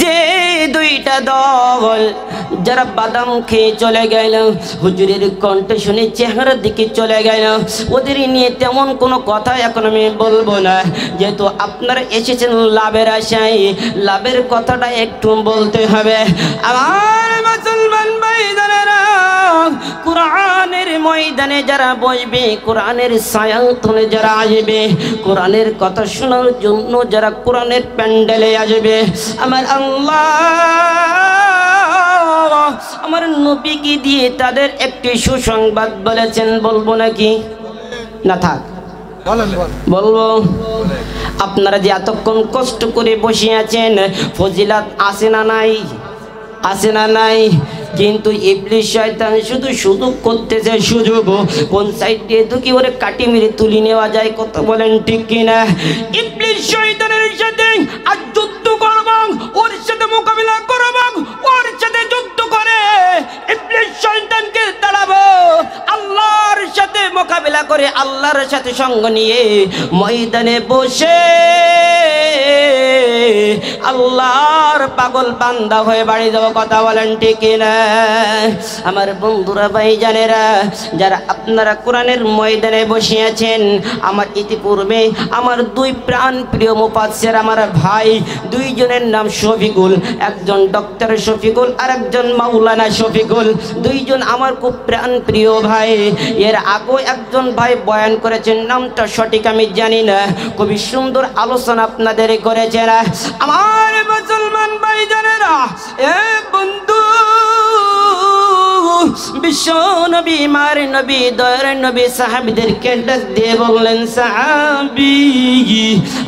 যে দুইটা দল যারা বাদাম খেয়ে চলে গেল, হুজুরের কণ্ঠ শুনে চেহারার দিকে চলে গেল, ওদের নিয়ে তেমন কোনো কথা এখন আমি বলবো না, যেহেতু আপনারা এসেছেন লাভের আশায়, লাভের কথাটা একটু বলতে হবে। আমার মুসলমান ভাইজানেরা, কোরআনের ময়দানে যারা বসবে, কোরআনের ছায়াতলে যারা আসবে, কোরআনের কথা শোনার জন্য যারা কোরআনের প্যান্ডেলে আসবে, আমার আল্লাহ আমার নবীকে দিয়ে তাদের একটি সুসংবাদ বলেছেন। বলবো নাকি না থাক বলবো? আপনারা যে এতক্ষণ কষ্ট করে বসে আছেন, ফজিলাত আছে না নাই? আছে না নাই? কিন্তু ইবলিস শয়তান শুধু সুযোগ করতেছে, সুযোগ কোন সাইড দিয়ে ঢুকি ওরে কাটি মেরে তুলি নেওয়া যায়, কত বলেন ঠিক কিনা? ইবলিস শয়তানের সাথে আর যুদ্ধ করব, ওর সাথে মোকাবিলা করব, ওর সাথে যুদ্ধ করে ইবলিস শয়তানকে দাঁড়াবো, আল্লাহর সাথে মোকাবিলা করে আল্লাহর সাথে সঙ্গ নিয়ে ময়দানে বসে আল্লাহর পাগল বান্দা হয়ে বাড়ি যাবো, কথা বলেন ঠিক কিনা? আমার বন্ধুরা ভাইজানেরা, যারা আপনারা কোরআনের ময়দানে বসে আছেন, আমার ইতিপূর্বে আমার দুই প্রাণ প্রিয় মুফাসসির আমার ভাই, দুইজনের নাম শফিকুল, একজন ডক্টর শফিকুল আর একজন মাওলানা শফিকুল, দুইজন আমার খুব প্রাণ প্রিয় ভাই। এর আগে একজন ভাই বয়ান করেছেন, নামটা সঠিক আমি জানি না, খুবই সুন্দর আলোচনা আপনাদের করেছেন। আমার মুসলমান ভাইজানেরা, এ বন্ধু, বিশ্ব নবী মার নবী দয়ার নবী সাহাবীদেরকে ডাক দিয়ে বললেন, সাহাবী,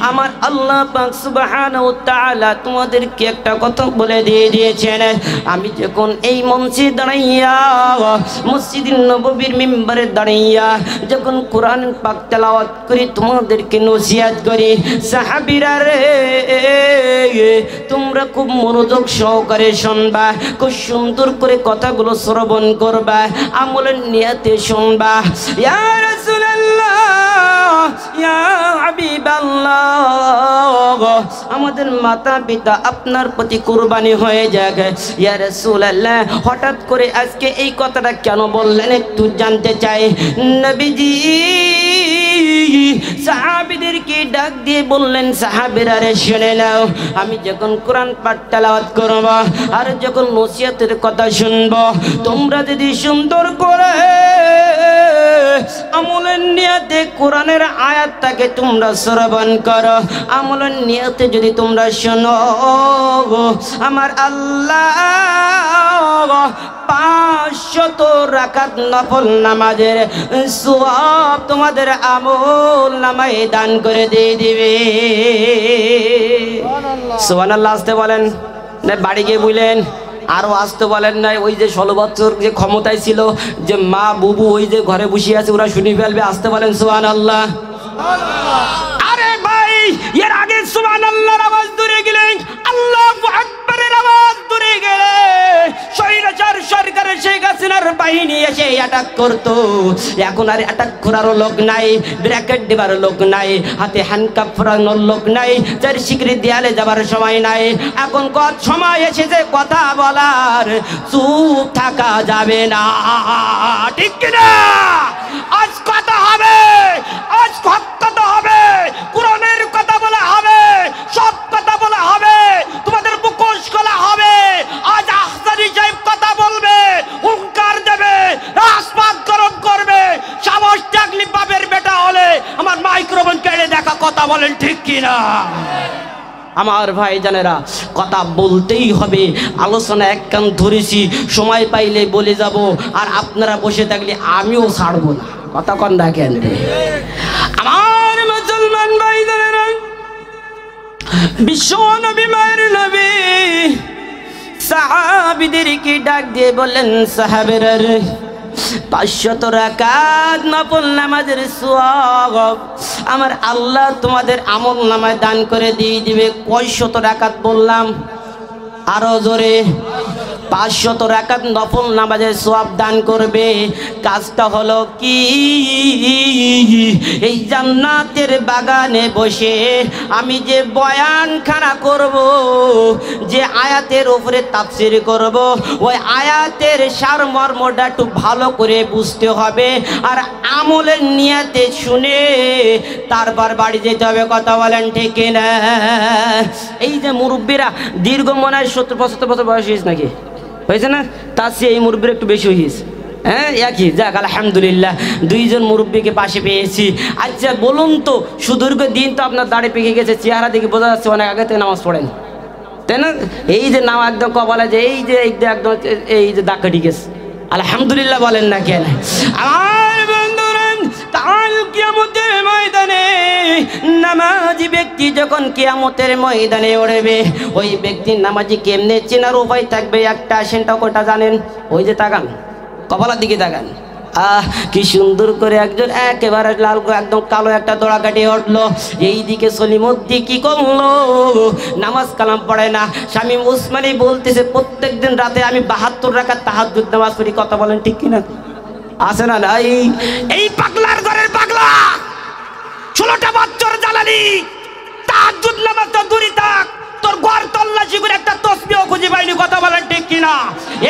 আমার আল্লাহ পাক সুবহানাহু ওয়া তাআলা তোমাদেরকে একটা কথা বলে দিয়ে দিয়েছেন। আমি যখন এই মঞ্চে দাঁড়াইয়া, মসজিদুন নববীর মিম্বরে দাঁড়াইয়া যখন কোরআন পাক তেলাওয়াত করি, তোমাদেরকে নসিহত করি, সাহাবীরা রে, তোমরা খুব মনোযোগ সহকারে শুনবা, খুব সুন্দর করে কথাগুলো শ্রবণ করবা, আমলের নিয়তে শুনবা। ইয়া রাসূলুল্লাহ, ইয়া হাবিবাল্লাহ, আমাদের মাতা পিতা আপনার প্রতি কুরবানি হয়ে যাক। ইয়া রাসূলুল্লাহ, হঠাৎ করে আজকে এই কথাটা কেন বললেন একটু জানতে চাই। নবীজি সাহাবীদেরকে ডাক দিয়ে বললেন, সাহাবীরা রে শুনে নাও, আমি যখন কোরআন পাঠ তেলাওয়াত করব আর যখন নসিহতের কথা শুনব, তোমরা যদি সুন্দর করে আমলের নিয়তে কোরআনের আয়াতটাকে তোমরা শ্রবণ করো, আমলের নিয়তে যদি তোমরা শোনো, আমার আল্লাহ 500 রাকাত নফল নামাজের সওয়াব তোমাদের আমল নামায় দান করে দিয়ে দিবে। সুবহানাল্লাহ আসতে বলেন না, বাড়ি গিয়ে বললেন আরো আসতে বলেন নাই। ওই যে 16 বছর যে ক্ষমতায় ছিল, যে মা বুবু ওই যে ঘরে বসে আছে, ওরা শুনে ফেলবে, আসতে বলেন সুবহানাল্লাহ। আরে ভাই, এর আগে সুবহানাল্লাহর আওয়াজ দূরে গেলে, আল্লাহু আকবারের আওয়াজ দূরে গেলে, স্বৈরাচার সরকারের শেখ হাসিনার বাহিনী এসে অ্যাটাক করতো। এখন আর অ্যাটাক করারও লোক নাই, ব্র্যাকেট দেবার লোক নাই, হাতে হ্যান্ডকাপ পরানোর লোক নাই, যার স্বীকৃতি দেয়ালে যাবার সময় নাই। এখন সময় এসেছে কথা বলার, চুপ থাকা যাবে না, ঠিক কিনা? আজ কথা হবে, আজ কথা হবে, কোরআনের কথা বলা হবে, সব কথা বলা হবে, তোমাদের মুখোশ খোলা হবে। আজ আহসানি সাহেব কথা বলবে, হুঙ্কার দেবে, রাজপথ গরম করবে, সাহস থাকলে বাপের বেটা হলে আমার মাইক্রোফোন কেড়ে দেখা, কথা বলেন ঠিক কিনা? আমার ভাই জানেরা, কথা বলতেই হবে। আলোচনা এক কান ধরেছি, সময় পাইলে বলে যাব, আর আপনারা বসে থাকলে আমিও ছাড়বো না, কথা কন দেখেন। আমার মুসলমান ভাই জানেরা, বিশ্ব নবী মায়ের নবী সাহাবীদেরকে ডাক দিয়ে বললেন, সাহাবেরা রে, 500 রাকাত নফল নামাজের সওয়াব আমার আল্লাহ তোমাদের আমল নামায় দান করে দিয়ে দিবে। কয় শত রাকাত বললাম? আরো জোরে। 500 রাকাত নফল নামাজের সওয়াব দান করবে। কাজটা হলো কি, এই জান্নাতের বাগানে বসে আমি যে বয়ানখানা করব, যে আয়াতের উপরে তাফসীর করব, ওই আয়াতের সারমর্মটা একটু ভালো করে বুঝতে হবে আর আমলের নিয়তে শুনে তারপর বাড়ি যেতে হবে। কথা বলেন ঠিক না? এই যে মুরব্বীরা দীর্ঘ মনে হয় 70-75 বছর বয়স হয়েছে নাকি, হয়েছে না? তার চেয়ে এই মুরব্বীর একটু বেশি হয়েছে। হ্যাঁ, একই। যাক আলহামদুলিল্লাহ, দুইজন মুরব্বীকে পাশে পেয়েছি। আচ্ছা বলুন তো, সুদীর্ঘ দিন তো আপনার দাড়ি পেকে গেছে, চেহারা দেখে বোঝা যাচ্ছে অনেক আগে থেকে নামাজ পড়েন, তাই না? এই যে নাম একদম কপালে যে এই যে একদম এই যে দাগ কেটে গেছে, আলহামদুলিল্লাহ বলেন না কেন? আমার বন্ধুরা, কাল কিয়ামতের ময়দানে নামাজি ব্যক্তি যখন কিয়ামতের ময়দানে উঠবে, ওই ব্যক্তির নামাজি কেমনে চেনার উপায় থাকবে একটা, সেটা কোনটা জানেন? ওই যে তাকান, কপালের দিকে তাকান। কি সুন্দর করে একজন একেবারে লাল একদম কালো একটা দড়া কাটিয়ে উঠলো, এই দিকে সলিমুদ্দি কি করলো? নামাজ কালাম পড়ে না। শামীম উসমানী বলতেছে প্রত্যেকদিন রাতে আমি 72 রাকাত তাহাজ্জুদ নামাজ পড়ি। কথা বলেন ঠিক কিনা? আছে না নাই? এই পাগলার ঘরের পাগলা, 16টা বছর জ্বালানি তাহাজ্জুদ নামাজ তো দূরে থাক, তোর ঘর তল্লাশি করে একটা তসবিহ খুঁজে পাইনি। কথা বলেন ঠিক কিনা?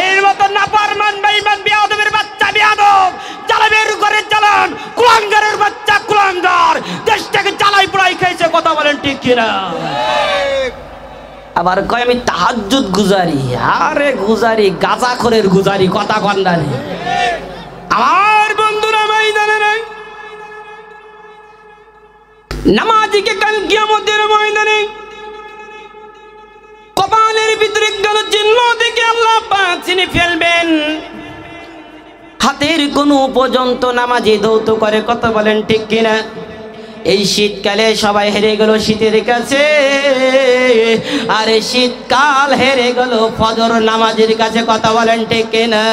এর মতো নাফরমান বেঈমান বেয়াদবের বাচ্চা বেয়াদব, জালামের ঘরে চালান, কুলাঙ্গারের বাচ্চা কুলাঙ্গার, দেশটাকে জ্বালাই পোড়াই খেয়েছে। কথা বলেন ঠিক কিনা? আবার কয় আমি তাহাজ্জুদ গুজারি। আরে গুজারি, গাঁজাখোরের গুজারি। কথা কন না রে আমার বন্ধুরা, ময়দানে নাই নামাজিকে কাল কিয়ামতের ময়দানে কপালের ভিতরে গেল চিহ্ন থেকে আল্লাহ পাক চিনে ফেলবেন। হাতের কোনো পর্যন্ত নামাজি দৌত করে। কথা বলেন ঠিক কিনা? এই শীতকালে সবাই হেরে গেল শীতের কাছে, আর শীতকাল হেরে গেল ফজর নামাজের কাছে। কথা বলেন ঠিক কিনা?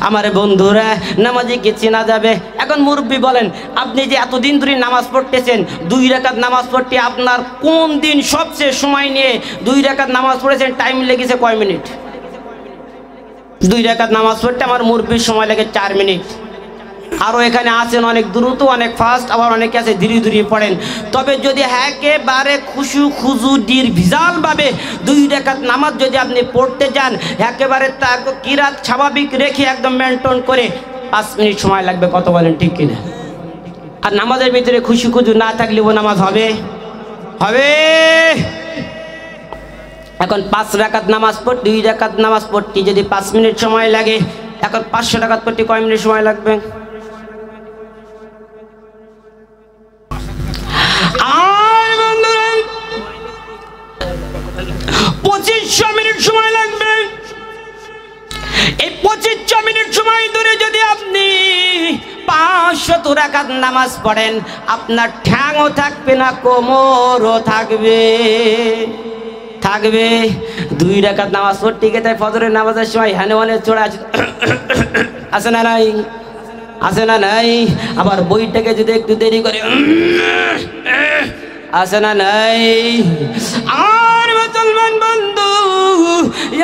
আমার বন্ধুরা, নামাজিকে চেনা যাবে। এখন মুরব্বী বলেন, আপনি যে এতদিন ধরে নামাজ পড়তেছেন, 2 রাকাত নামাজ পড়তে আপনার কোন দিন সবচেয়ে সময় নিয়ে 2 রাকাত নামাজ পড়েছেন টাইম লেগেছে কয় মিনিট? 2 রাকাত নামাজ পড়তে আমার মুরব্বীর সময় লাগে 4 মিনিট। আরও এখানে আছেন অনেক দ্রুত, অনেক ফাস্ট, আবার অনেকে আছে ধীরে ধীরে পড়েন। তবে যদি একেবারে খুশু খুজু ভিজাল ভাবে 2 রাকাত নামাজ যদি আপনি পড়তে যান, একেবারে তা কিরাত স্বাভাবিক রেখে একদম মেনটেন করে 5 মিনিট সময় লাগবে। কত বলেন ঠিক কিনা? আর নামাজের ভিতরে খুশি খুজু না থাকলেও নামাজ হবে হবে। এখন 5 রাকাত নামাজ পড়, 2 রাকাত নামাজ পড়তে যদি 5 মিনিট সময় লাগে, এখন 500 রাকাত পড়তে কয় মিনিট সময় লাগবে? আর বন্ধুরা 2500 মিনিট সময় লাগবে। এই 2500 মিনিট সময় ধরে যদি আপনি 500 রাকাত নামাজ পড়েন, আপনার ঠ্যাংও থাকবে না, কোমরও থাকবে। 2 রাকাত নামাজ পড়তে গিয়ে তাই ফজরের নামাজের সময় হানে চড়ে আছে না নাই? আছে না নাই? আবার বইটাকে যদি একটু দেরি করে আছে না নাই? আর মুসলমান বন্ধু,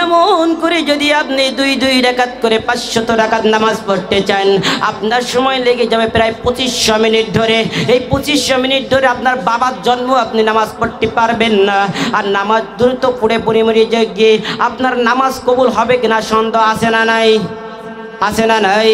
এমন করে যদি আপনি 2 রাকাত করে 500 রাকাত নামাজ পড়তে চান, আপনার সময় লেগে যাবে প্রায় 2500 মিনিট ধরে। এই 2500 মিনিট ধরে আপনার বাবার জন্ম আপনি নামাজ পড়তে পারবেন না। আর নামাজ দ্রুত পড়ে পড়ে মরে গিয়ে আপনার নামাজ কবুল হবে কিনা সন্দেহ আছে না নাই? আছে না নাই?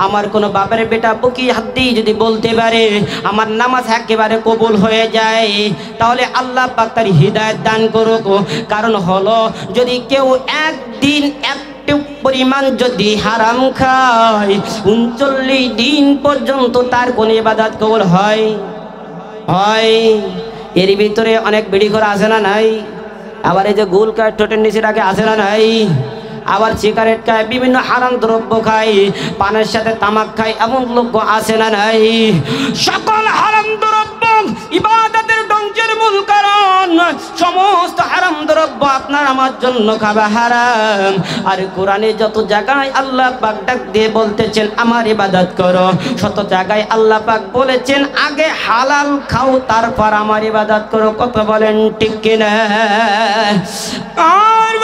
আমার কোনো বাপের বেটা বুকি হাত দিয়ে যদি বলতে পারে আমার নামাজ একেবারে কবুল হয়ে যায়, তাহলে আল্লাহ পাক তার হিদায়াত দান করুক। কারণ হলো, যদি কেউ একদিন একটু পরিমাণ যদি হারাম খায়, 39 দিন পর্যন্ত তার কোন ইবাদত কবুল হয়? এর ভিতরে অনেক বিড়ি ঘর আছে না নাই? আবার এই যে গুলকা টোটের নিচে রাখে আছে না নাই? আবার সিগারেট খায়, বিভিন্ন হারাম দ্রব্য খায়, পানের সাথে তামাক খায়, এমন লোক আছে না নাই? সকল হারাম দ্রব্য ইবাদতের ধ্বংসের মূল কারণ। সমস্ত হারাম দ্রব্য আপনার আমার জন্য খাওয়া হারাম। আর কোরআনে যত জায়গায় আল্লাহ পাক ডাক দিয়ে বলতেছেন আমার ইবাদত করো, শত জায়গায় আল্লাহ পাক বলেছেন আগে হালাল খাও তারপর আমার ইবাদত করো। কত বলেন ঠিক কিনা? আর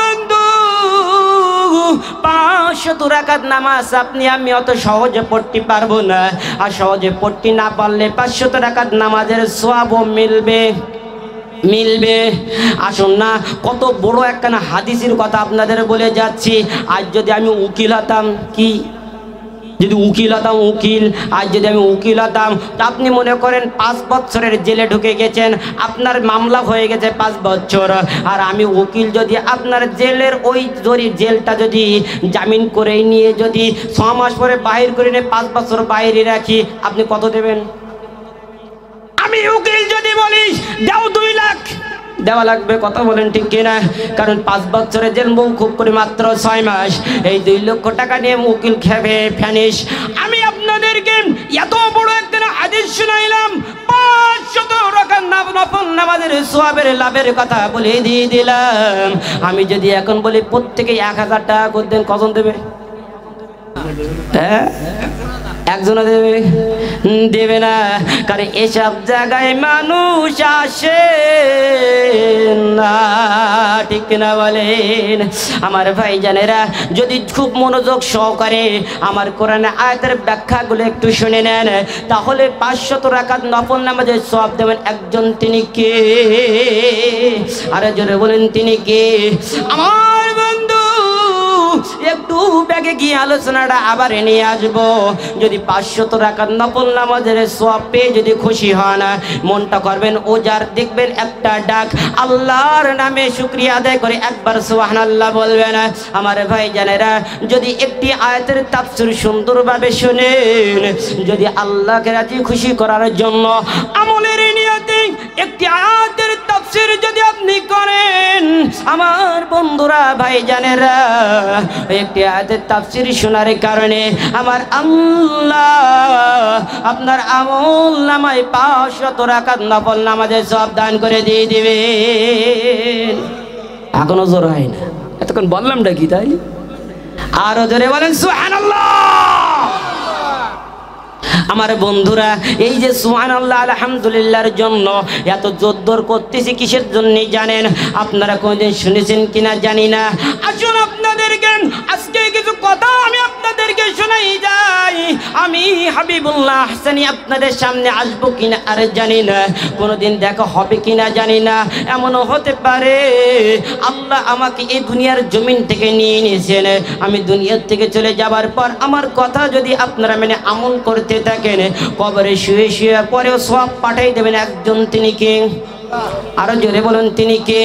500 রাকাত নামাজ আপনি আমি অত সহজে পড়তে পারবো না, আর সহজে পড়তে না পারলে 500 রাকাত নামাজের সওয়াবও মিলবে। আসুন না, কত বড় একখানা হাদিসের কথা আপনাদের বলে যাচ্ছি। আজ যদি আমি উকিল হতাম, উকিল, আজ যদি আমি উকিল হতাম, তা আপনি মনে করেন 5 বছরের জেলে ঢুকে গেছেন, আপনার মামলা হয়ে গেছে 5 বছর, আর আমি উকিল যদি আপনার জেলের ওই জেলটা যদি জামিন করে নিয়ে যদি 6 মাস পরে বাহির করে নিয়ে 5 বছর বাইরে রাখি, আপনি কত দেবেন? আমি উকিল যদি বলি দাও 2 লাখ, দেওয়া লাগবে। কথা বলেন ঠিক কিনা? কারণ 5 বছরের জেল মৌকুফ করে মাত্র 6 মাস, এই 2 লক্ষ টাকা নিয়ে উকিল খেবে ফ্যানিশ। আমি আপনাদেরকে এত বড় একটা হাদিস শুনাইলাম, 500 রাকাত নফল নামাজের সওয়াবের লাভের কথা বলে দিয়ে দিলাম। আমি যদি এখন বলি প্রত্যেকে 1000 টাকা করে দেন, কজন দেবে? হ্যাঁ, একজনে দেবে না। কারণ এসব জায়গায় মানুষ আসে না, ঠিক না বলেন? আমার ভাইজানেরা, যদি খুব মনোযোগ সহকারে আমার কোরআনের আয়াতের ব্যাখ্যাগুলো একটু শুনে নেন, তাহলে 500 রাকাত নফল নামাজের সওয়াব দেবেন একজন। তিনি কে? আরে জোরে বলেন, তিনি কে? আমার বন্ধু, একটু ব্যাগে গিয়ে আলোচনাটা আবার নিয়ে আসবো। যদি 500 রাকাত নফল নামাজের সওয়াব পেয়ে যদি খুশি হন, মনটা করবেন ওজার, দেখবেন একটা ডাক, আল্লাহর নামে শুকরিয়া আদায় করে একবার সুবহানাল্লাহ বলবেন। আমার ভাইজানেরা, যদি একটি আয়াতের তাফসীর সুন্দরভাবে শুনেন, যদি আল্লাহকে রাজি খুশি করার জন্য আমলের নিয়তে একটি আয়াতের তাফসীর যদি আপনি করেন, আমার বন্ধুরা ভাইজানেরা, একটি আয়াতের তাফসীর শোনার কারণে আমার আল্লাহ আপনার আমল নামায় 500 রাকাত নফল নামাজের সওয়াব দান করে দিয়ে দিবেন। এখনো জোর হয় না? এতক্ষণ বললামটা কি তাই? আরো জোরে বলেন সুবহানাল্লাহ। আমার বন্ধুরা, এই যে সুবহানাল্লাহ আলহামদুলিল্লাহর জন্য এত জোরদার করতেছি কিসের জন্য জানেন? আপনারা কোনদিন শুনেছেন কিনা জানি না। আসুন আপনাদেরকে আজকে কিছু কথা আমি আপনাদেরকে শোনাই যাই। আমি হাবিবুল্লাহ আহসানী আপনাদের সামনে আসবো কিনা আর জানি না, কোনোদিন দেখা হবে কিনা জানি না। এমনও হতে পারে আল্লাহ আমাকে এই দুনিয়ার জমিন থেকে নিয়ে নিয়েছেন, আমি দুনিয়ার থেকে চলে যাবার পর আমার কথা যদি আপনারা মানে আমল করতে থাকেন, কবরে শুয়ে শুয়ে পরেও সওয়াব পাঠাই দেবেন একজন। তিনি কে? আরো জোরে বলুন, তিনি কে?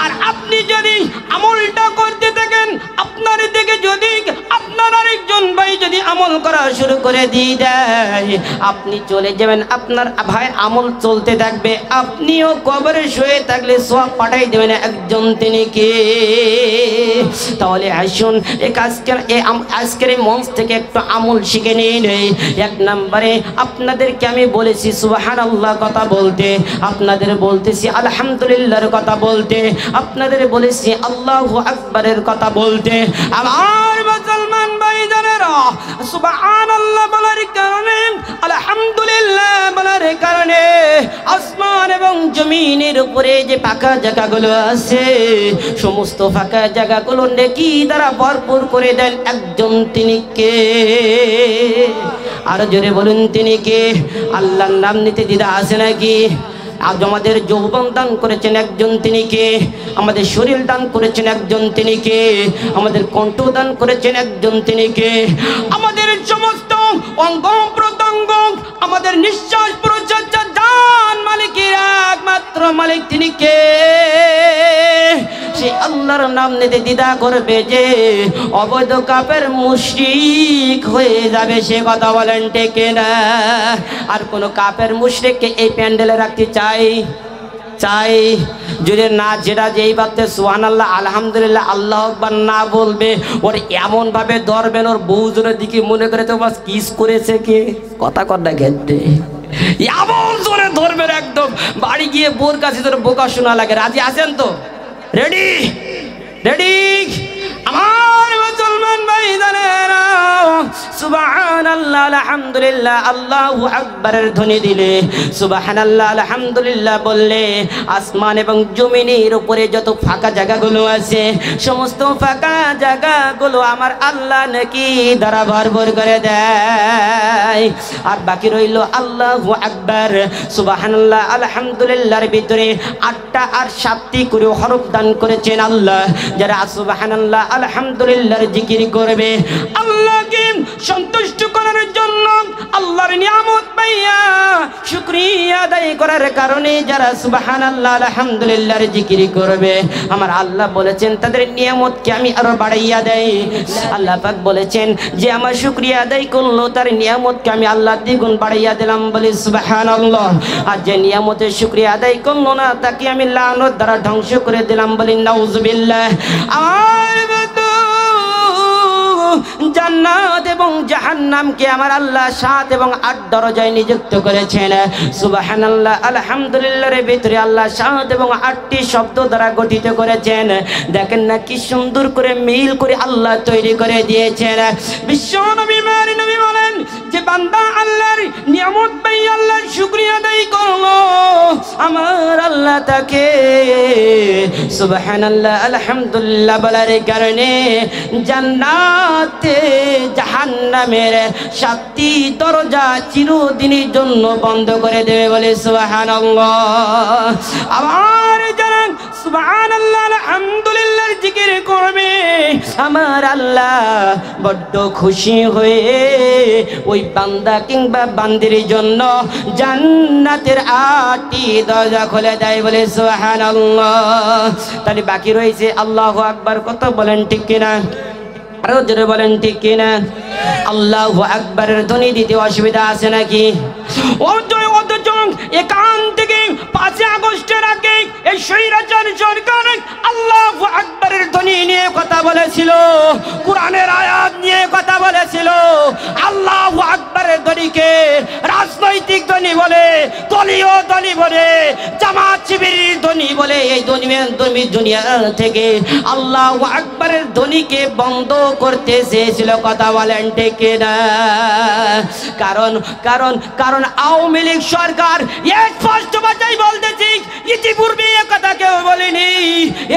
আর আপনি যদি আমলটা করতে থাকেন, আপনার দিকে যদি আপনার আরেকজন ভাই যদি আমল করা শুরু করে দিয়ে দেয়, আপনি চলে যাবেন, আপনার ভাই আমল চলতে থাকবে, আপনিও কবরে শুয়ে থাকলে সওয়াব পাঠাই দেবেন একজন। তিনি কে? তাহলে আসুন আজকের এই মঞ্চ থেকে একটু আমল শিখে নিন। 1 নম্বরে আপনাদেরকে আমি বলেছি সুবহানাল্লাহ কথা বলতে, আপনাদের বলতেছি আলহামদুলিল্লাহর কথা বলতে, আপনাদের বলেছি আল্লাহু আকবারের কথা বলতে। আমার মুসলমান ভাইজানেরা, সুবহানাল্লাহ বলার কারণে, আলহামদুলিল্লাহ বলার কারণে আসমান এবং জমিনের উপরে যে ফাঁকা জায়গাগুলো আছে, সমস্ত ফাঁকা জায়গাগুলো নেকি দ্বারা ভরপুর করে দেন একজন। তিনি কে? আরো জোরে বলুন, তিনি কে? আল্লাহর নাম নিতে দ্বিধা আছে নাকি? আজ আমাদের যৌবন দান করেছেন একজন। তিনি কে? আমাদের শরীর দান করেছেন একজন। তিনি কে? আমাদের কণ্ঠ দান করেছেন একজন। তিনি কে? আমাদের সমস্ত অঙ্গ প্রত্যঙ্গ, আমাদের নিঃশ্বাস প্রশ্বাস দান মালিকের একমাত্র মালিক। তিনি কে? সে আল্লাহর নাম নিতে দ্বিধা করবে যে অবৈধ কাফের মুশরিক হয়ে যাবে, সে কথা বলেন ঠিক না? আর কোন কাফের মুশরিককে এই প্যান্ডেলে রাখতে চাই যদি না, যেটা যেই বাতে সুবহানাল্লাহ আলহামদুলিল্লাহ আল্লাহু আকবার না বলবে, ওর এমন ভাবে ধরবেন, ওর বউজনের দিকে মনে করে তো বাস কিস করেছে কে, কথা কটা গেতে এমন জোরে ধরবেন একদম বাড়ি গিয়ে বোর কাছে তোর বোকা শোনা লাগে। রাজি আছেন তো? রেডি? আমার মুসলমান ভাইজানেরা সুবহানাল্লাহ আলহামদুলিল্লাহ আল্লাহু আকবারের ধ্বনি দিলে, সুবহানাল্লাহ আলহামদুলিল্লাহ বললে, আসমান এবং জমিনের উপরে যত ফাঁকা জায়গাগুলো আছে সমস্ত ফাঁকা জায়গাগুলো আমার আল্লাহ নাকি দ্বারা ভরপুর করে দেয়। আর বাকি রইল আল্লাহু আকবার সুবহানাল্লাহ আলহামদুলিল্লাহর ভিতরে 8টা আর 7টি করে হরফ দান করেছেন আল্লাহ। যারা সুবহানাল্লাহ আলহামদুলিল্লাহর জিকির করবে আল্লাহকে সন্তুষ্ট করার জন্য, আল্লাহর নিয়ামত পাইয়া শুকরিয়া আদায় করার কারণে যারা সুবহানাল্লাহ আলহামদুলিল্লাহর জিকির করবে আমার আল্লাহ বলেছেন তাদের নিয়ামতকে আমি আরো বাড়াইয়া দেই। আল্লাহ পাক বলেছেন যে আমার শুকরিয়া আদায় করলো তার নিয়ামতকে আমি আল্লাহ দ্বিগুণ বাড়াইয়া দিলাম, বলি সুবহানাল্লাহ। আর যে নিয়ামতের শুকরিয়া আদায় করলো না তাকে আমি লানত দ্বারা ধ্বংস করে দিলাম, বলি নাউজুবিল্লাহ। আমার জান্নাত এবং জাহান্নামকে আমার আল্লাহ 7 এবং 8 দরজায় নিযুক্ত করেছেন। সুবহানাল্লাহ আলহামদুলিল্লাহর ভিতরে আল্লাহ 7 এবং 8টি শব্দ দ্বারা গঠিত করেছেন। দেখেন না কি সুন্দর করে মিল করে আল্লাহ তৈরি করে দিয়েছেন। বিশ্ব নবী মারি নবী বলেন যে বান্দা আল্লাহর নিয়ামত পাই আল্লাহর শুকরিয়া আদায় করলো, আমার আল্লাহ তাকে সুবহানাল্লাহ আলহামদুলিল্লাহ বলার কারণে জান্নাতে জাহান্নামের 7টি দরজা চিরদিনের জন্য বন্ধ করে দেবে, বলে সুবহানাল্লাহ। আবার জানেন সুবহানাল্লাহ আলহামদুলিল্লাহর জিকির করবে আমার আল্লাহ বড্ড খুশি হয়ে ওই বান্দা কিংবা বান্দির জন্য জান্নাতের 8টি দরজা খুলে দেয়, বলে সুবহানাল্লাহ। তাহলে বাকি রয়েছে আল্লাহু আকবার, কত বলেন ঠিক কিনা? আরো জোরে বলেন ঠিক কিনা? আল্লাহু আকবারের ধ্বনি দিতে অসুবিধা আছে নাকি? এখান থেকে 5 আগস্টের আগে এই স্বৈরাচার সরকার আল্লাহু আকবারের ধ্বনি নিয়ে কথা বলেছিল, কোরআনের আয়াত নিয়ে কথা বলেছিল। আল্লাহু আকবারের ধ্বনিকে রাজনৈতিক ধ্বনি বলে, দলীয় ধ্বনি বলে, জামাত শিবিরের ধ্বনি বলে। এই দুনিয়া থেকে আল্লাহু আকবারের ধ্বনিকে বন্ধ করতে চেয়েছিল, কথা বলেন ঠিক কিনা? কারণ কারণ কারণ আওয়ামী লীগ সরকার স্পষ্ট ভাষায় বলতেছি, ইতিপূর্বে এ কথা কেউ বলেনি,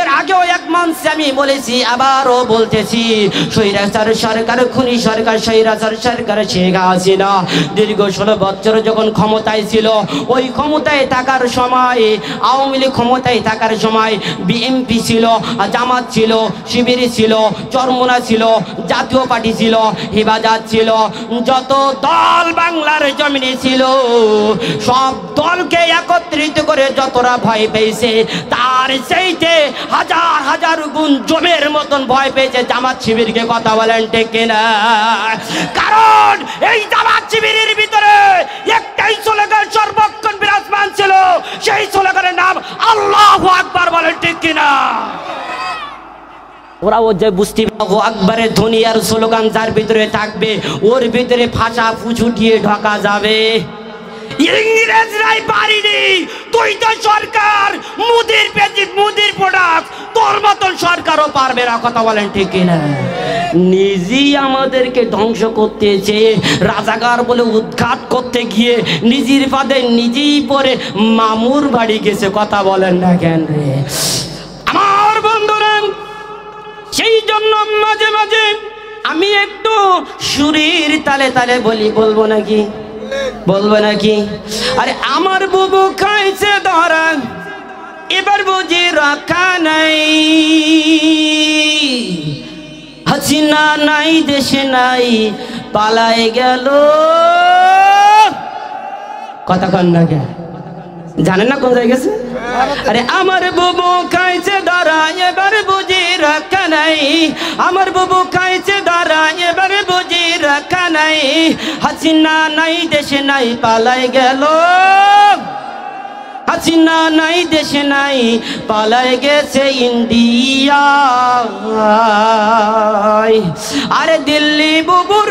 এর আগেও এক মঞ্চে আমি বলেছি, আবারও বলতেছি, স্বৈরাচার সরকার, খুনি সরকার, স্বৈরাচার সরকার শেখ হাসিনা দীর্ঘ 16 বছর যখন ক্ষমতায় ছিল, ওই ক্ষমতায় থাকার সময়, আওয়ামী লীগ ক্ষমতায় থাকার সময় বিএনপি ছিল, জামাত ছিল, শিবির ছিল, চরমোনা ছিল, জাতীয় পার্টি ছিল, হেফাজত ছিল, যত দল বাংলার জমিনে ছিল সব দলকে একত্রিত করে যতটা ভয় পেয়েছে তার চাইতে হাজার হাজার গুণ জমের মতন ভয় পেয়েছে জামাত শিবিরকে, কথা বলেন ঠিক কিনা? কারণ এই জামাত শিবিরের ভিতরে একটাই স্লোগান সর্বক্ষণ বিরাজমান ছিল, সেই স্লোগানের নাম আল্লাহু আকবার, বলেন ঠিক কিনা? ওরাও যে বুঝতে আল্লাহু আকবারের ধ্বনি আর স্লোগান যার ভিতরে থাকবে ওর ভিতরে ফাঁসা ফুছুটিয়ে ঢোকা যাবে। ইংরেজরাই পারিনি, তুই তো সরকার, মুদির প্রোডাক্ট, তোর মতন সরকারও পারবে না, কথা বলেন ঠিক কিনা? নিজেই আমাদেরকে ধ্বংস করতে চেয়ে রাজাকার বলে উৎখাত করতে গিয়ে নিজের ফাঁদে নিজেই পরে মামুর বাড়ি গেছে, কথা বলেন না কেন রে আমার বন্ধুরা? সেই জন্য মাঝে মাঝে আমি একটু সুরের তালে তালে বলি, বলবো নাকি? বলবো নাকি? আরে আমার বুবু খাইছে ধরা, এবার বুঝি রাখা নাই, হাসিনা নাই দেশে নাই, পালায় গেল, কথা কন না কে? জানেন না কোন জায়গায় গেছে? আরে আমার বুবু খাইছে ধরা, এবার বুঝি রাখা নাই, আমার বুবু খাইছে ধরা, এবার বুঝি রাখা নাই, হাসিনা নাই দেশে নাই, পালায় গেল, হাসিনা নাই দেশে নাই, পালায় গেছে ইন্ডিয়া। আরে দিল্লি বুবুর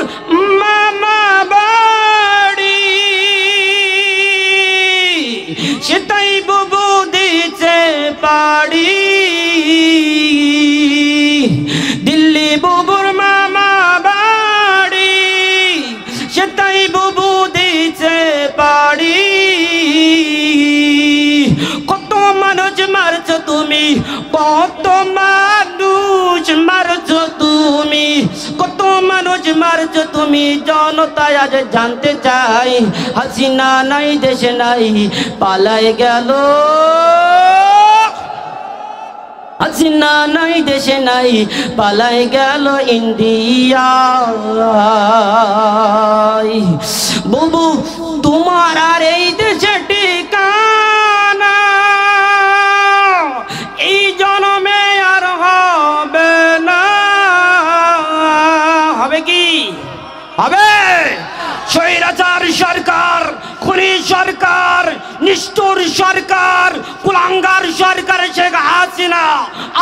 মামা বাড়ি, সেটাই বুবু দিছে পাড়ি, দিল্লি বুবুর মামা কত মানুষ মারছো তুমি, কত মানুষ মারছো তুমি, জনতায় আজ জানতে চাই। হাসিনা নাই দেশে নাই পালাই গেল, হাসিনা নাই দেশে নাই পালাই গেল ইন্ডিয়ায়। বুবু তোমার আর এই দেশে ঠিকানা এই জন্মে আর হবে না। হবে কি হবে? স্বৈরাচার সরকার, খুনি সরকার, নিষ্ঠুর সরকার, কুলাঙ্গার সরকার শেখ হাসিনা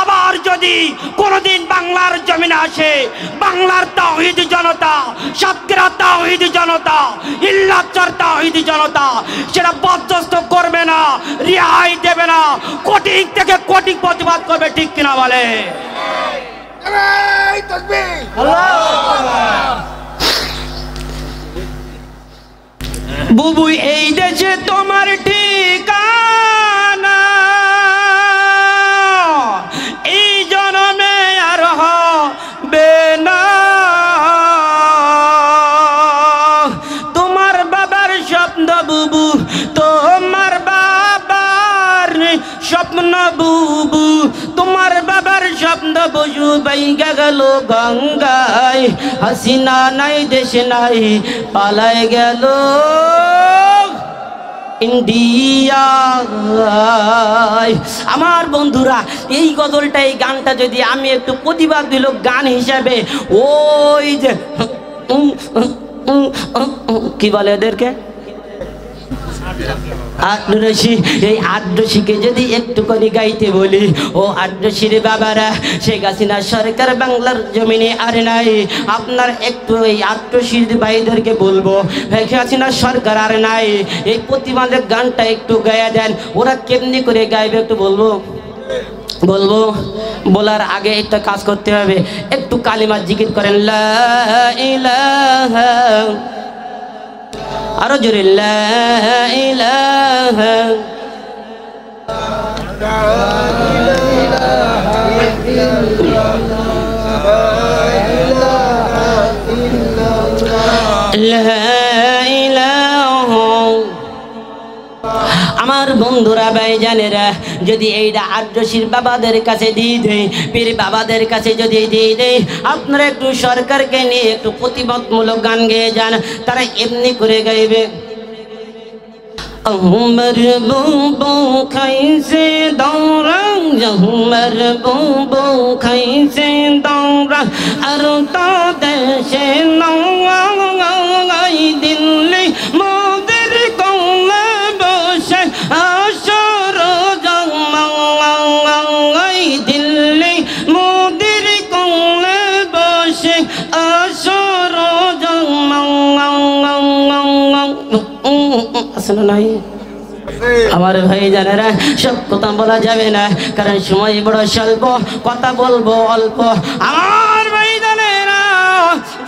আবার যদি কোনদিন বাংলার জমিনে আসে, বাংলার তাওহীদ জনতা, সাতক্ষীরা তাওহীদ জনতা, ইল্লাচর তাওহীদ জনতা সেটা বরদাস্ত করবে না, রেহাই দেবে না, কোটি থেকে কোটি প্রতিবাদ করবে। ঠিক কিনা বলে? বুবু এই দেশে তোমার ঠিকানা এই জন্মে আর হবে না। তোমার বাবার স্বপ্ন বুবু, তোমার বাবার স্বপ্ন বুবু, তোমার বাবার স্বপ্ন বুঝু বাইগা গেল গঙ্গায়। হাসিনা নাই দেশে নাই পালায় গেল ইন্ডিয়ায়। আমার বন্ধুরা এই গজলটা, এই গানটা যদি আমি একটু প্রতিবাদ দিল গান হিসাবে, ওই যে কি বলে এদেরকে আটরশি, এই আটরশিকে যদি একটুখানি গাইতে বলি, ও আটরশির বাবারা, শেখ হাসিনা সরকার বাংলার জমিনে আর নাই। আপনার একটু এই আটরশির ভাইদেরকে বলবো, শেখ হাসিনা সরকার আর নাই, এই প্রতিবাদের গানটা একটু গায়া দেন। ওরা কেমনি করে গাইবে একটু বলবো? বলবো। বলার আগে একটা কাজ করতে হবে, একটু কালিমা জিকির করেন, লা ইলাহা, আরো জোরে, লা ইলাহা আমার বন্ধুরা ভাইজানেরা, যদি এইটা আটরশির বাবাদের কাছে দিয়ে দেয়, পীর বাবাদের কাছে যদি দিয়ে দেয়, আপনারা একটু সরকারকে নিয়ে একটু প্রতিবাদমূলক গান গেয়ে যান, তারা এমনি করে গাইবে। আমার বুবু খাইছে দৌড়া, আমার বুবু খাইছে দৌড়া, আর তো দেশে নয় দিল্লি মোদের কৌলে বসে আসর জমাই, দিল্লি মোদের কৌলে বসে আসর আসলে নাই। আমার ভাই জানেরা, সব কথা বলা যাবে না, কারণ সময় বড় স্বল্প, কথা বলবো অল্প। আমার ভাই জানেরা,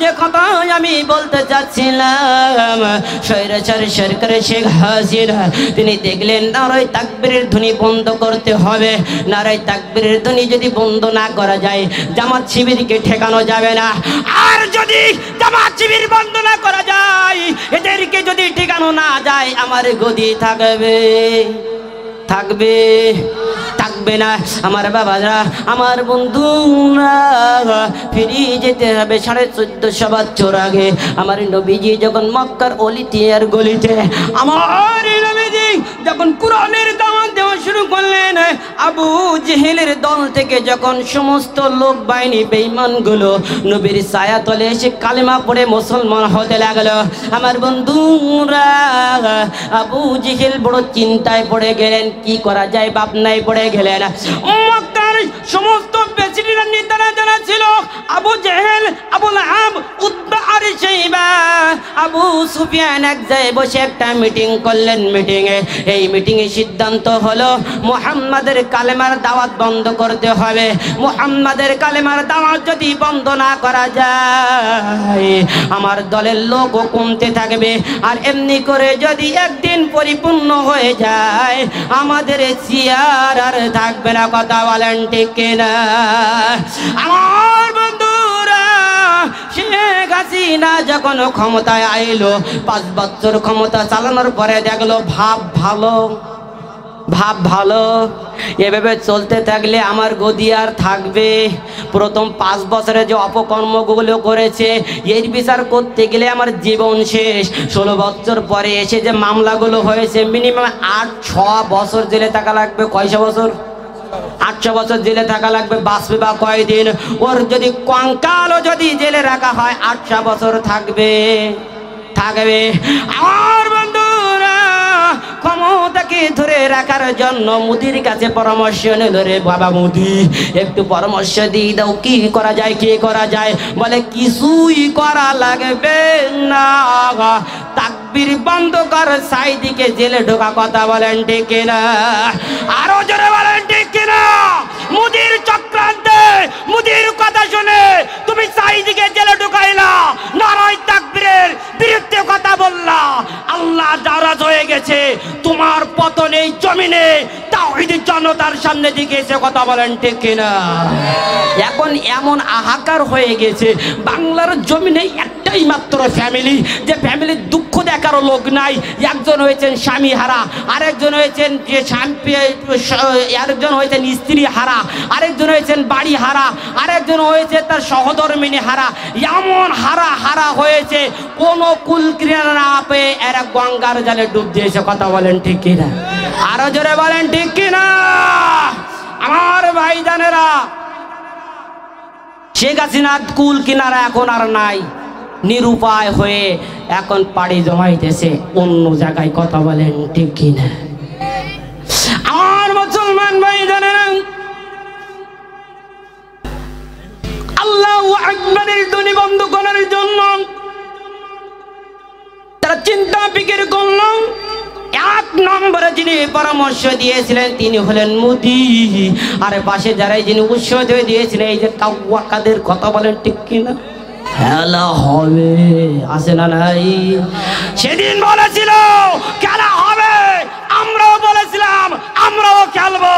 যে কথা আমি বলতে চাচ্ছিলাম, স্বৈরাচার সরকার শেখ হাসিনা তিনি দেখলেন নারায়ে তাকবীরের ধ্বনি বন্ধ করতে হবে। নারায়ে তাকবীরের ধ্বনি যদি বন্ধ না করা যায়, জামাত শিবিরকে ঠেকানো যাবে না। আর যদি জামাত শিবির বন্ধ না করা যায়, এদেরকে যদি ঠেকানো না যায়, আমার গদি থাকবে থাকবে থাকবে না। আমার বাবারা, আমার বন্ধুরা, ফিরিয়ে যেতে হবে 1450 বছর আগে। আমার নবীজি যখন মক্কার অলিতে আর গলিতে, আমার নবীজি যখন কোরআনের দাওয়াত দেওয়া শুরু করলেন, আবু জেহেলের দল থেকে যখন সমস্ত লোক বাহিনী বেঈমানগুলো নবীর ছায়াতলে এসে কালেমা পড়ে মুসলমান হতে লাগলো, আমার বন্ধুরা, আবু জেহেল বড় চিন্তায় পড়ে গেলেন, কি করা যায় ভাবনায় পড়ে গেলেন। মক্কার সমস্ত ইউনিভার্সিটির নেতারা যারা ছিল, আবু জেহেল, আবু লাহাব, উতবা আর শাইবা, আবু সুফিয়ান এক জায়গায় বসে একটা মিটিং করলেন। এই মিটিংয়ে সিদ্ধান্ত হলো মুহাম্মাদের কালেমার দাওয়াত বন্ধ করতে হবে। মুহাম্মাদের কালেমার দাওয়াত যদি বন্ধ না করা যায় আমার দলের লোক কমতে থাকবে, আর এমনি করে যদি একদিন পরিপূর্ণ হয়ে যায় আমাদের চেয়ার আর থাকবে না। কথা বলেন ঠিক কিনা? আমার বন্ধুরা, শেখ হাসিনা যখন ক্ষমতায় আইলো 5 বছর ক্ষমতা চালানোর পরে দেখলো ভাব ভালো, এভাবে চলতে থাকলে আমার গদি আর থাকবে। প্রথম 5 বছরে যে অপকর্মগুলো করেছে এর বিচার করতে গেলে আমার জীবন শেষ। 16 বছর পরে এসে যে মামলাগুলো হয়েছে মিনিমাম 8-6 বছর জেলে থাকা লাগবে। কয়শো বছর? 800 বছর জেলে থাকা লাগবে। বাঁচবে বা কয়দিন? ওর যদি কঙ্কালও যদি জেলে রাখা হয় 800 বছর থাকবে। আমার বন্ধুরা, ক্ষমতাকে ধরে রাখার জন্য মোদির কাছে পরামর্শ নিল। রে বাবা মোদি, একটু পরামর্শ দিয়ে দাও, কি করা যায়? বলে কিছুই করা লাগবে না, তাকবীর বন্ধ কর, সাইদিকে জেলে ঢোকা। কথা বলেন ঠিক কিনা? আরো জোরে বলেন ঠিক কিনা? মোদির চক্রান্তে, মোদির কথা শুনে তুমি সাইদিকে জেলে ঢুকাইলা, নারায়ে তাকবীরের বিরুদ্ধে কথা বললা, আল্লাহ নারাজ হয়ে গেছে। তোমার পতন এই জমিনে তাওহীদের জনতার সামনে দিকে এসে। কথা বলেন ঠিক কিনা? এখন এমন হাহাকার হয়ে গেছে বাংলার জমিনে একটাই মাত্র ফ্যামিলি, যে ফ্যামিলির দুঃখ দেখারও লোক নাই। একজন হয়েছেন স্বামী হারা, আরেকজন হয়েছেন আরেকজন হয়েছেন স্ত্রী হারা, আরেকজন হয়েছেন বাড়ি হারা, আরেকজন হয়েছে তার সহধর্মিনী হারা। এমন হারা হয়েছে, কোনো কুল কিনারা না পেয়ে এরা গঙ্গার জলে ডুব দিয়েছে। কথা বলেন ঠিক কিনা? আরো জোরে বলেন ঠিক কিনা? আমার ভাইজানেরা, শেখ হাসিনার কুল কিনারা এখন আর নাই, নিরুপায় হয়ে এখন পাড়ি জমাইতেছে অন্য জায়গায়। কথা বলেন ঠিক কিনা? আমার মুসলমান ভাইজানেরা, আল্লাহু আকবারের ধ্বনি বন্ধ করার জন্য তারা চিন্তা ফিকির করলো। 1 নম্বরে যিনি পরামর্শ দিয়েছিলেন তিনি হলেন মোদি, আর পাশে যারা যিনি উৎসাহ দিয়েছিলেন এই যে কাউয়াকাদের। কথা বলেন ঠিক কিনা? খেলা হবে, আসে না নাই? সেদিন বলেছিল খেলা হবে, আমরাও বলেছিলাম আমরাও খেলবো,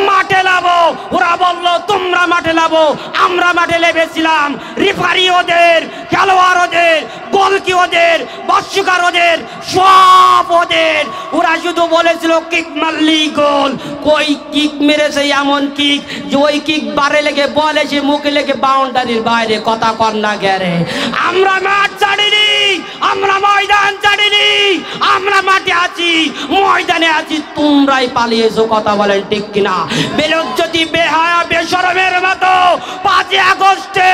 মাঠে নামবো। ওরা বললো তোমরা মাঠে নামো, আমরা মাঠে নেমেছিলাম। রেফারি ওদের, খেলোয়াড় ওদের, গোলকি ওদের, বর্ষকার ওদের, সব ওদের। ওরা শুধু বলেছিল কিক মারলি গোল। কই কিক মেরেছে এমন কিক যে ওই কিক বারে লেগে বল এসে মুখে লেগে বাউন্ডারির বাইরে। কথা কর না গেরে। আমরা মাঠ ছাড়িনি, আমরা ময়দান ছাড়িনি, আমরা মাঠে আছি, ময়দানে আছি, তোমরাই পালিয়েছো। কথা বলেন ঠিক কিনা? বেলজ্জতি, বেহায়া, বেশরমের মতো 5 আগস্টে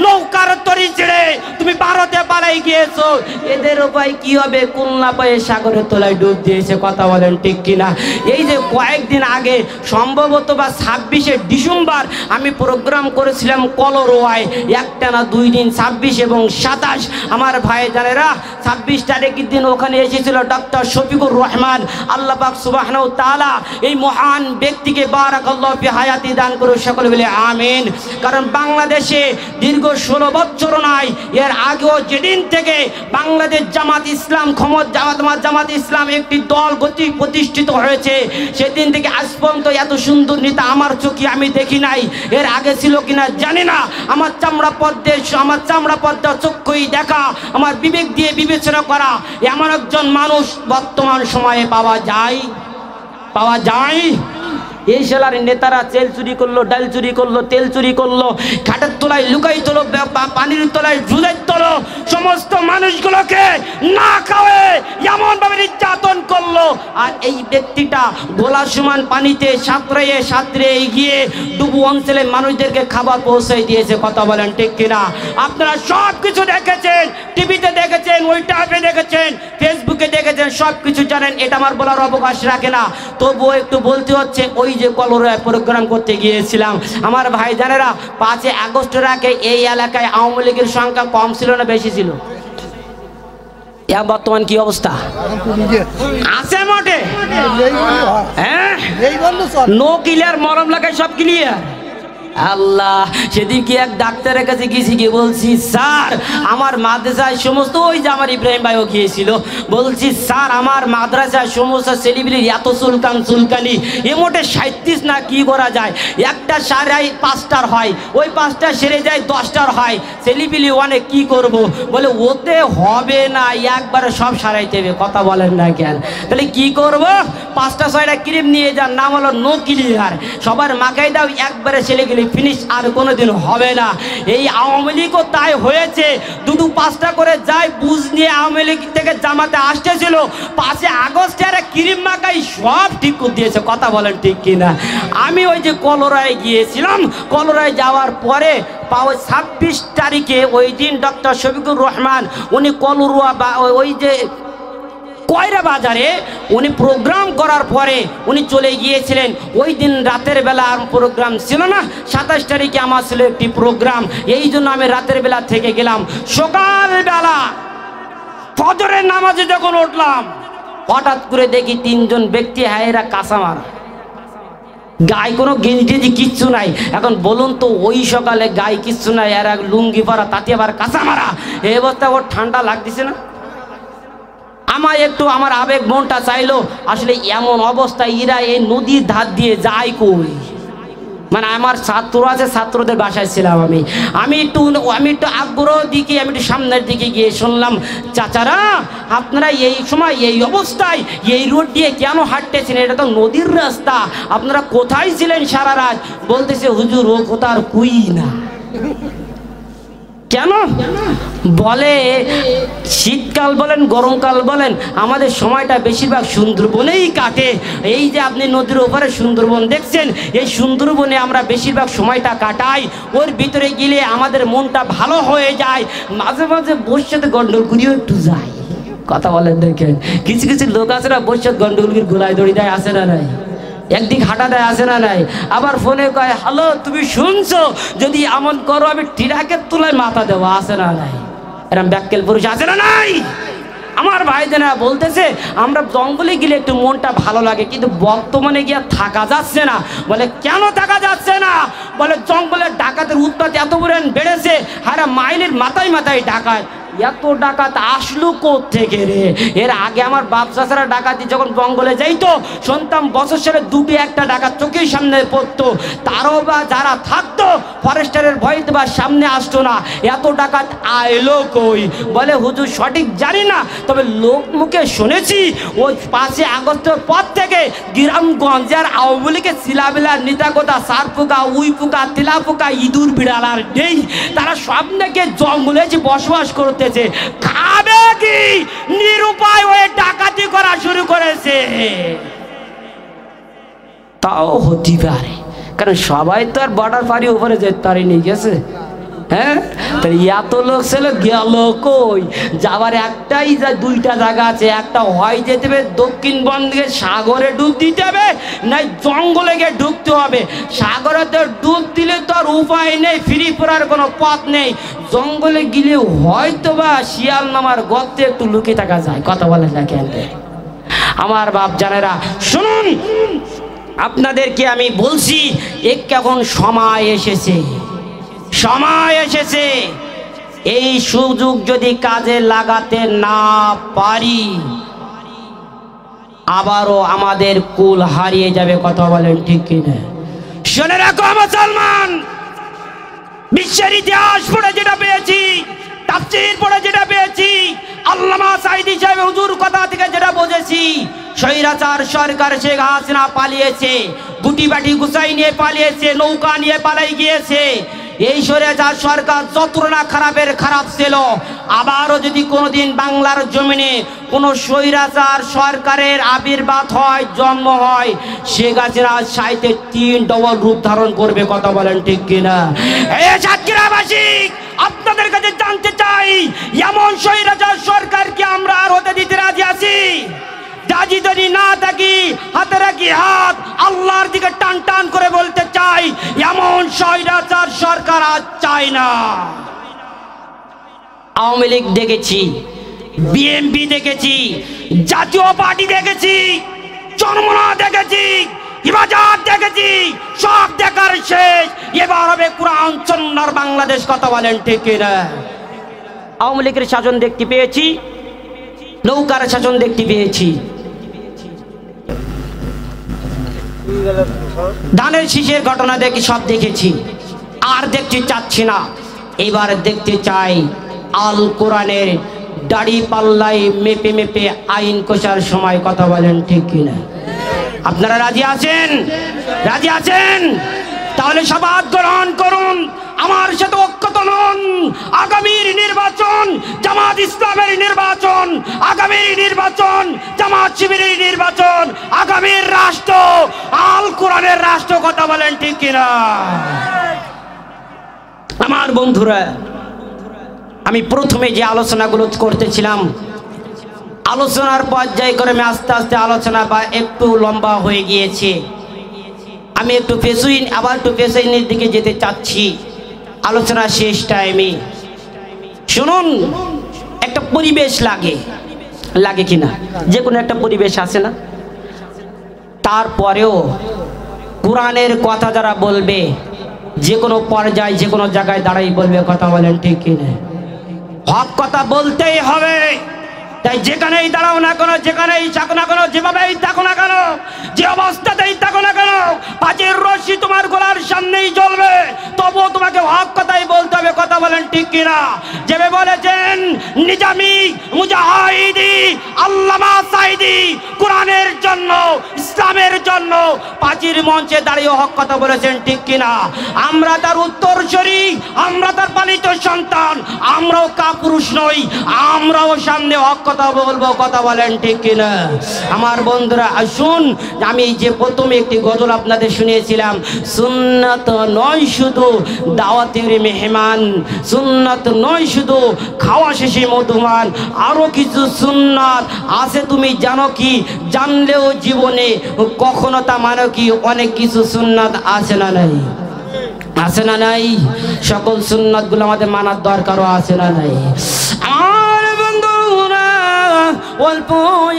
নৌকার তরি ছেড়ে তুমি ভারতে পালাই গিয়েছো। এদের উপায় কি হবে? খুলনা পায়ে সাগরের তলায় ডুব দিয়েছে। কথা বলেন ঠিক কিনা? এই যে কয়েকদিন আগে সম্ভবত বা 26শে ডিসেম্বর আমি প্রোগ্রাম করেছিলাম কলরোয়ায়, একটানা 2 দিন 26 এবং 27। আমার ভাই জানেরা, 26 তারিখের দিন ওখানে এসেছিল ডক্টর শফিকুর রহমান। আল্লাহ পাক সুবহানাহু ওয়া তাআলা এই মহান ব্যক্তিকে বারাকাল্লাহু ফি হায়াতি দান করুন, সকলে বলে আমিন। কারণ বাংলাদেশে দীর্ঘ 16 বছর নয়, এর আগেও যেদিন থেকে বাংলাদেশ জামাত ইসলাম জামাত ইসলাম একটি দল প্রতিষ্ঠিত হয়েছে, সেদিন থেকে আজ পর্যন্ত এত সুন্দর নেতা আমার চোখে আমি দেখি নাই। এর আগে ছিল কিনা জানি না। আমার চামড়া পর্দা চক্ষুই দেখা, আমার বিবেক দিয়ে বিবেচনা করা এমন একজন মানুষ বর্তমান সময়ে পাওয়া যায়। এই সেলার নেতারা তেল চুরি করলো, ডাল চুরি করলো, তেল চুরি করলো, ঘাটের তলায় লুকাই তোলো, পানির তলায় ঝুলাই তোলো, সমস্ত মানুষগুলোকে না খাওয়ে এমন ভাবে নির্যাতন করলো। আর এই ব্যক্তিটা গোলা সমান পানিতে সাঁতরে গিয়ে ডুবু অঞ্চলে মানুষদেরকে খাবার পৌঁছাই দিয়েছে। কথা বলেন ঠিক কিনা? আপনারা সব কিছু দেখেছেন, টিভিতে দেখেছেন, ওইটাপে দেখেছেন, ফেসবুকে দেখেছেন, সব কিছু জানেন, এটা আমার বলার অবকাশ রাখে না, তবুও একটু বলতে হচ্ছে। ওই যে কলরায় প্রোগ্রাম করতে গিয়েছিলাম, আমার ভাই জানেরা 5 আগস্টের আগে এই এলাকায় আওয়ামী লীগের সংখ্যা কম ছিল না বেশি ছিল? বর্তমান কি অবস্থা আছে? মোটে হ্যাঁ, নো ক্লিয়ার, মরম লাগায় সব ক্লিয়ার। আল্লাহ, সেদিন কি এক ডাক্তারের কাছে গিয়েছি, গিয়ে বলছি স্যার আমার মাদ্রাসায় সমস্ত, ওই যে আমার ইব্রাহিম ভাইও গিয়েছিল, বলছি স্যার আমার মাদ্রাসায় সমস্ত ছেলেপিলির এত চুলকানি, এ মোটে 37 না, কি করা যায়? একটা সারাই 5টার হয়, ওই 5টা সেরে যায় 10টার হয়, ছেলেপিলি অনেক, কি করব? বলে ওতে হবে না, একবারে সব সারাইতে হবে। কথা বলেন না কেন? তাহলে কি করব? 5টা 6টা ক্রিম নিয়ে যান, নাম হলো নো ক্লিয়ার, সবার মাখাই দাও, একবারে ছেলেগুলি ফিনিশ, আর কোনোদিন হবে না। এই আওয়ামী লীগও তাই হয়েছে, 2-5টা করে যায় বুঝ নিয়ে আওয়ামী লীগ থেকে জামাতে আসতেছিল, 5 আগস্টে আর ক্রিম মাখাই সব ঠিক করে দিয়েছে। কথা বলেন ঠিক কিনা? আমি ওই যে কলরায় গিয়েছিলাম, কলরায় যাওয়ার পরে 26 তারিখে ওই দিন ডক্টর শফিকুর রহমান উনি কলরুয়া বা ওই যে কয়রা বাজারে উনি প্রোগ্রাম করার পরে উনি চলে গিয়েছিলেন। ওই দিন রাতের বেলা আর প্রোগ্রাম ছিল না, 27 তারিখে আমার ছিল একটি প্রোগ্রাম, এই জন্য আমি রাতের বেলা থেকে গেলাম। সকালবেলা ফজরের নামাজে যখন উঠলাম, হঠাৎ করে দেখি 3 জন ব্যক্তি, হ্যাঁ এরা কাঁচামারা, গায়ে কোনো গেঞ্জি কিচ্ছু নাই। এখন বলুন তো, ওই সকালে গায়ে কিচ্ছু নাই, এরা লুঙ্গি পরা, তাতে আবার কাঁচামারা, এই অবস্থা ওর ঠান্ডা লাগতেছে না? আমার একটু আমার আবেগ মনটা চাইলো, আসলে এমন অবস্থায় এরা এই নদীর ধার দিয়ে যায় কই? মানে আমার ছাত্র আছে, ছাত্রদের বাসায় ছিলাম আমি একটু আগ্রহ দিকে, আমি একটু সামনের দিকে গিয়ে শুনলাম, চাচারা আপনারা এই সময় এই অবস্থায় এই রোড দিয়ে কেন হাঁটতেছেন? এটা তো নদীর রাস্তা, আপনারা কোথায় ছিলেন সারা রাত? বলতেছে হুজুর ও কোথার কুই না। কেন? বলে শীতকাল বলেন গরমকাল বলেন, আমাদের সময়টা বেশিরভাগ সুন্দরবনেই কাটে। এই যে আপনি নদীর ওপারে সুন্দরবন দেখছেন, এই সুন্দরবনে আমরা বেশিরভাগ সময়টা কাটাই, ওর ভিতরে গেলে আমাদের মনটা ভালো হয়ে যায়, মাঝে মাঝে বসে গন্ডগোল করিও একটু যায়। কথা বলেন দেখেন, কিছু কিছু লোক আছে না বসে গন্ডগোল গোলায় দড়ি দেয়, আসে না নাই? একদিক হাঁটা দেয়, আসে না নাই? আবার ফোনে কয় হ্যালো তুমি শুনছো, যদি এমন করো আমি ট্রাকের তুলায় মাথা দেবো, আসে না নাই? এরকম ব্যাককেল পুরুষ আছে না নাই? আমার ভাইদেরা বলতেছে আমরা জঙ্গলে গেলে একটু মনটা ভালো লাগে, কিন্তু বর্তমানে গিয়ে থাকা যাচ্ছে না। বলে কেন থাকা যাচ্ছে না? বলে জঙ্গলের ডাকাতের উৎপাত এত বেড়েছে, হারা মাইলের মাথায় মাথায় ডাকাত। এত ডাকাত আসলো কোত্থেকে রে? এর আগে আমার বাপ চাচারা ডাকাতি যখন জঙ্গলে যাইতো, শুনতাম বছর সালে 2-1টা ডাকাত চোখের সামনে পড়তো, তারও বা যারা থাকতো ফরেস্টারের ভয়তে বা সামনে আসতো না। এত ডাকাত আইলো কই? বলে হুজুর সঠিক জানি না, তবে লোক মুখে শুনেছি ওই 5 আগস্টের পর থেকে গ্রামগঞ্জের আওয়ামী লীগের ছিলাবিলার নিতাকোতা, সার পোকা, উই পোকা, তেলা পোকা, ইঁদুর বিড়াল আর নেই, তারা সব নাকি জঙ্গলে যে বসবাস করতেছে। খাবে কি? নিরুপায় হয়ে ডাকাতি করা শুরু করেছে। তাও হতে পারে, কারণ সবাই তো আর বর্ডার পারি উপরে যেতে পারেনি, গেছে। হ্যাঁ, তাহলে এত লোক ছিল গেল কই? যাবার একটাই 2টা জায়গা আছে, একটা হয় যেতে হবে দক্ষিণ বঙ্গে সাগরে ডুব দিতে হবে, নাই জঙ্গলে গিয়ে ঢুকতে হবে। সাগরে তো ডুব দিলে তো আর উপায় নেই, ফিরি পড়ার কোনো পথ নেই। জঙ্গলে গেলে হয়তো বা শিয়াল নামার গর্তে একটু লুকিয়ে থাকা যায়। কথা বলেন না কেন? আমার বাপ জানেরা শুনুন, আপনাদেরকে আমি বলছি এখন সময় এসেছে, সময় এসেছে। এই সুযোগ যদি কাজে লাগাতে না পারি, আবারও আমাদের কুল হারিয়ে যাবে। কথা বলেন ঠিক কিনা? শুনে রাখো মুসলমান, বিশ্বের ইতিহাস পড়ে যেটা পেয়েছি, তাফসীর পড়ে যেটা পেয়েছি, আল্লামা সাঈদী সাহেব হুজুর কথা থেকে যেটা বুঝেছি, স্বৈরাচার সরকার শেখ হাসিনা পালিয়েছে, গুটি বাটি গুছাই নিয়ে পালিয়েছে, নৌকা নিয়ে পালাই গিয়েছে। এই স্বৈরাচার সরকার যত না খারাপের খারাপ ছিল, আবারও যদি কোনোদিন বাংলার জমিনে কোনো স্বৈরাচার সরকারের আবির্ভাব হয়, জন্ম হয়, শেখ হাসিনা সাইতে 3 ডবল রূপ ধারণ করবে। কথা বলেন ঠিক কিনা? এই সাতক্ষীরাবাসী আপনাদের কাছে জানতে চাই, এমন স্বৈরাচার সরকারকে আমরা আর হতে দিতে রাজি আছি? টান টান করে বলতে চাই, এমন স্বৈরাচার সরকার আজ চাই না। আওয়ামী লীগ দেখেছি, বিএনপি দেখেছি, জাতীয় পার্টি দেখেছি, চরমনা দেখেছি, হিফাজত দেখেছি, সব দেখার শেষ। এবার হবে কোরআন সুন্নাহর বাংলাদেশ। কথা বলেন ঠিক কিনা? আওয়ামী লীগের শাসন দেখতে পেয়েছি, নৌকার শাসন দেখতে পেয়েছি, ধানের শীষের ঘটনা দেখি, সব দেখেছি। আর দেখতে চাচ্ছি না, এবার দেখতে চাই আল কোরআনের দাড়ি পাল্লাই মেপে মেপে আইন কষার সময়। কথা বলেন ঠিক কিনা? আপনারা রাজি আছেন? রাজি আছেন? তাহলে শপথ গ্রহণ করুন, আমার সাথে ঐক্যত হন। আগামীর নির্বাচন জামাত ইসলামের নির্বাচন, আগামীর নির্বাচন জামাত শিবিরের নির্বাচন, আগামীর রাষ্ট্র আল কোরআনের রাষ্ট্র। কথা বলেন ঠিক কিনা? আমার বন্ধুরা, আমি প্রথমে যে আলোচনাগুলো করতেছিলাম, আলোচনার পর্যায়ক্রমে আস্তে আস্তে আলোচনা বা একটু লম্বা হয়ে গিয়েছে। আমি একটু পেছুইন, আবার একটু পেছুইনের দিকে যেতে চাচ্ছি আলোচনা শেষ টাইমে। শুনুন, একটা পরিবেশ লাগে, লাগে কিনা? যে কোনো একটা পরিবেশ আছে না? তারপরেও কোরআনের কথা যারা বলবে, যে কোনো পর্যায়ে যে কোনো জায়গায় দাঁড়াই বলবে। কথা বলেন ঠিক কিনা? হক কথা বলতেই হবে। তাই যেখানেই দাঁড়াও না কেন, যেখানেই থাকো না কেন, যেভাবেই থাকো না কেন, যে অবস্থাতেই থাকো না কেন, পাঁচের রশ্মি তোমার গলার সামনেই জ্বলবে, তবুও তোমাকে হক কথাই বলতে হবে। কথা বলেন ঠিক কিনা? যেভাবে বলেছেন নিজামী, মুজাহিদি, আল্লামা সাইদি, কোরআনের জন্য, ইসলামের জন্য পাঁচের মঞ্চে দাঁড়িয়ে হক কথা বলেছেন। ঠিক কিনা? আমরা তার উত্তরসূরি, আমরা তার পালিত সন্তান, আমরাও কাপুরুষ নই, আমরাও সামনে হক কথা বলবো। কথা বলেন ঠিক কিনা? আমার বন্ধুরা আসুন, আমি যে প্রথমে একটি গজল আপনাদের শুনিয়েছিলাম, সুন্নাত নয় শুধু দাওয়াতের মেহমান, সুন্নাত নয় শুধু খাওয়া শেষে মধুমান, আরো কিছু সুন্নাত আছে তুমি জানো কি? জানলেও জীবনে কখনো তা মানো কি? অনেক কিছু সুন্নাত আছে না নাই? আছে না নাই? সকল সুন্নাত গুলো আমাদের মানার দরকারও আছে না নাই? আমার বন্ধুরা, অল্প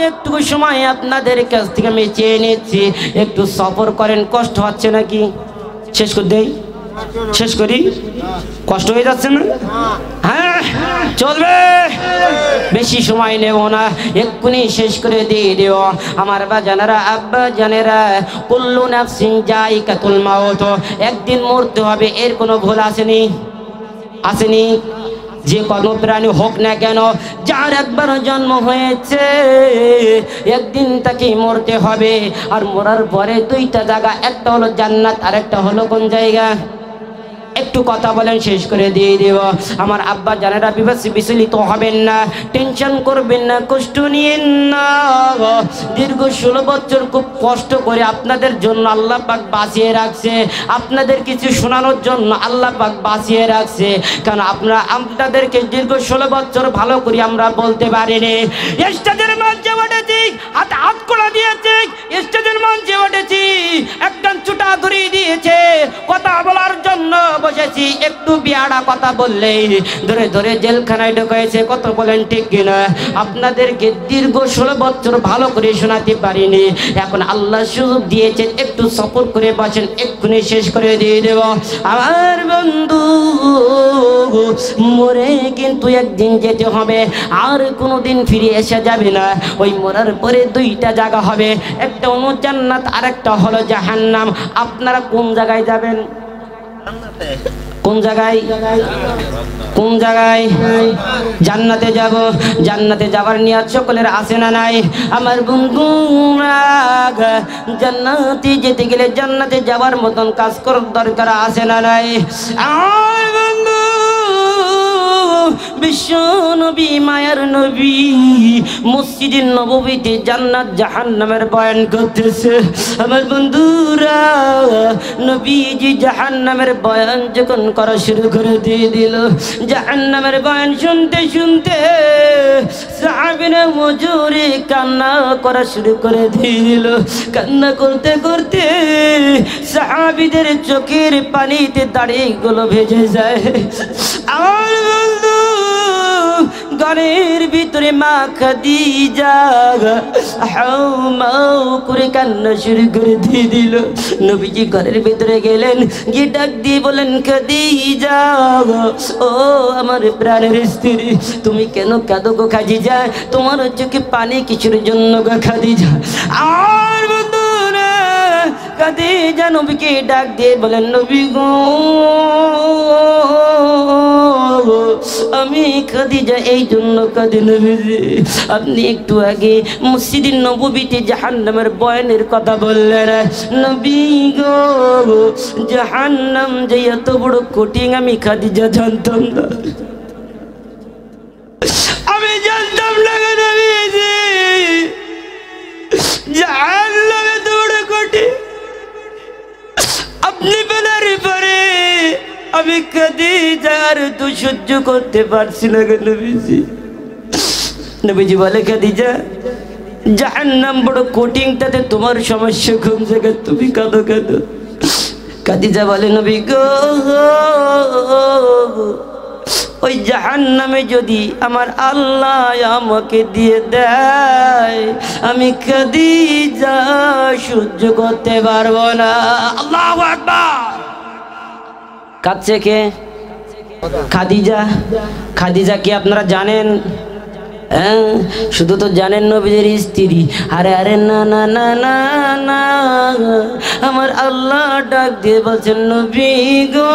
একটু সময় আপনাদের কাছ থেকে আমি চেয়ে নিচ্ছি, একটু সফর করেন। কষ্ট হচ্ছে নাকি? শেষ করে দেই, শেষ করি? কষ্ট হয়ে যাচ্ছে না? হ্যাঁ, চলবে, বেশি সময় নেব না, এক্ষুনি শেষ করে দিয়ে দেব। আমার বাজানেরা, আব্বা জানেরা, কুল্লু নাফসিন যায়িকাতুল মাউত, একদিন মরতে হবে, এর কোনো ভুল আসেনি? আসেনি? যে কোনো প্রাণী হোক না কেন, যার একবার জন্ম হয়েছে একদিন তাকে মরতে হবে। আর মরার পরে দুইটা জায়গা, একটা হলো জান্নাত আর একটা হলো কোন জায়গা? একটু কথা বলেন, শেষ করে দিয়ে দেব। আমার আব্বা জানেরা, বিচলিত হবেন না, টেনশন করবেন না, কষ্ট নিয়েন না। দীর্ঘ 16 বছর খুব কষ্ট করে আপনাদের জন্য আল্লাহ পাক বাঁচিয়ে রাখছে, আপনাদের কিছু শোনানোর জন্য আল্লাহ পাক বাঁচিয়ে রাখছে। কারণ আপনাদেরকে দীর্ঘ 16 বছর ভালো করে আমরা বলতে পারিনি। স্টেজের মঞ্চে উঠেছি, হাতে হাত করা দিয়েছি, স্টেজের মঞ্চে উঠেছি, একদম চুটা ধরিয়ে দিয়েছে, কথা বলার জন্য বসেছি, একটু বিয়াড়া কথা বললেই ধরে ধরে জেলখানায় ঢুকাইছে। কত বলেন ঠিক কিনা? আপনাদেরকে দীর্ঘ 16 বছর ভালো করে শোনাতে পারিনি, এখন আল্লাহ সুযোগ দিয়েছেন, একটু সফর করে বসেন, এক্ষুনি শেষ করে দিয়ে দেব। আমার বন্ধু, মরে কিন্তু একদিন যেতে হবে, আর কোনোদিন ফিরে এসে যাবে না। ওই মরার পরে দুইটা জায়গা হবে, একটা হলো জান্নাত আর একটা হলো জাহান্নাম। আপনারা কোন জায়গায় যাবেন? কোন জায়গায়? কোন জায়গায়? জান্নাতে যাব। জান্নাতে যাবার নিয়ত সকলের আছে না নাই? আমার বন্ধুরা, জান্নাতে যেতে গেলে জান্নাতে যাবার মতন কাজ করার দরকার আছে না নাই? আমার বন্ধু, বিশ্ব নবী মায়ার নবী মসজিদে নববীতে জান্নাত জাহান্নামের বয়ান করতেছে। আমার বন্ধুরা, নবীজি জাহান্নামের বয়ান যখন করা শুরু করে দিয়ে দিল, জাহান্নামের বয়ান শুনতে শুনতে সাহাবীরা মজুরি কান্না করা শুরু করে দিয়ে দিল। কান্না করতে করতে সাহাবীদের চোখের পানিতে দাড়িগুলো ভেজে যায়। আমার বন্ধু ঘরের ভিতরে মা খাদিজা হাউ মাউ করে কান্না শুরু করে দিয়ে দিল। নবীজি ঘরের ভিতরে গেলেন, গিয়ে ডাক দিয়ে বলেন, খাদিজা ও আমার প্রাণের স্ত্রী, তুমি কেন কাঁদো গো খাদিজা? তোমার চোখে পানি কিসের জন্য গো খাদিজা? আর বন্ধুরা, খাদিজা নবীকে ডাক দিয়ে বলেন, নবী গো আমি খাদিজা এই জন্য কাঁদি নবীজি, আপনি একটু আগে মসজিদে নববীতে জাহান্নামের বয়ানের কথা বললেন। নবী গো জাহান্নাম যে এত বড় কঠিন আমি খাদিজা জানতাম না, আমি জানতাম না নবীজি, জাহান্নাম এত বড় কঠিন আপনি বলার পরে আমি খাদিজার তো সহ্য করতে পারছি না গো নবীজি। নবীজি বলে, খাদিজা জাহান্নাম বড় কঠিন, তাতে তোমার সমস্যা কোন জায়গায়, তুমি কাঁদো কেন? খাদিজা বলে, নবী গো ওই জাহান্নামে যদি আমার আল্লাহ আমাকে দিয়ে দেয়, আমি খাদিজা সহ্য করতে পারবো না। আল্লাহু আকবার। কাঁদছে কে? খাদিজা। খাদিজা কি আপনারা জানেন? হ্যাঁ, শুধু তো জানেন নবীর স্ত্রী। আরে আরে না না না না না, আমার আল্লাহ ডাক দিয়ে বলছেন, নবী গো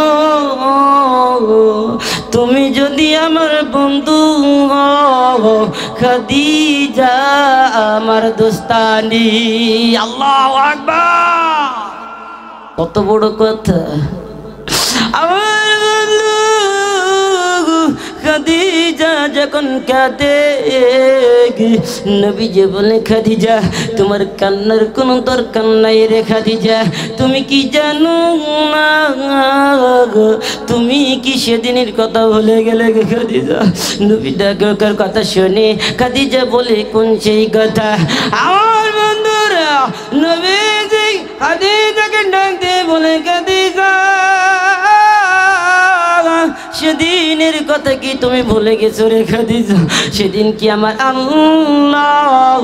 তুমি যদি আমার বন্ধু হও, খাদিজা আমার দোস্তানি। আল্লাহু আকবার। কত বড় কথা। আমার বন্ধু খাদিজা যখন কাঁদে, নবীজি বলে, খাদিজা তোমার কান্নার কোনো দরকার নাই রে খাদিজা, তুমি কি জানো না, তুমি কি সেদিনের কথা ভুলে গেলে খাদিজা? নবী ডাকের কথা শুনে খাদিজা বলে, কোন সেই কথা? আমার বন্ধুরা, নবীজি খাদিজাকে ডাক দিয়ে বলে, খাদিজা সেদিনের কথা কি তুমি ভুলে গেছো রে খাদিজা? সেদিন কি আমার আল্লাহ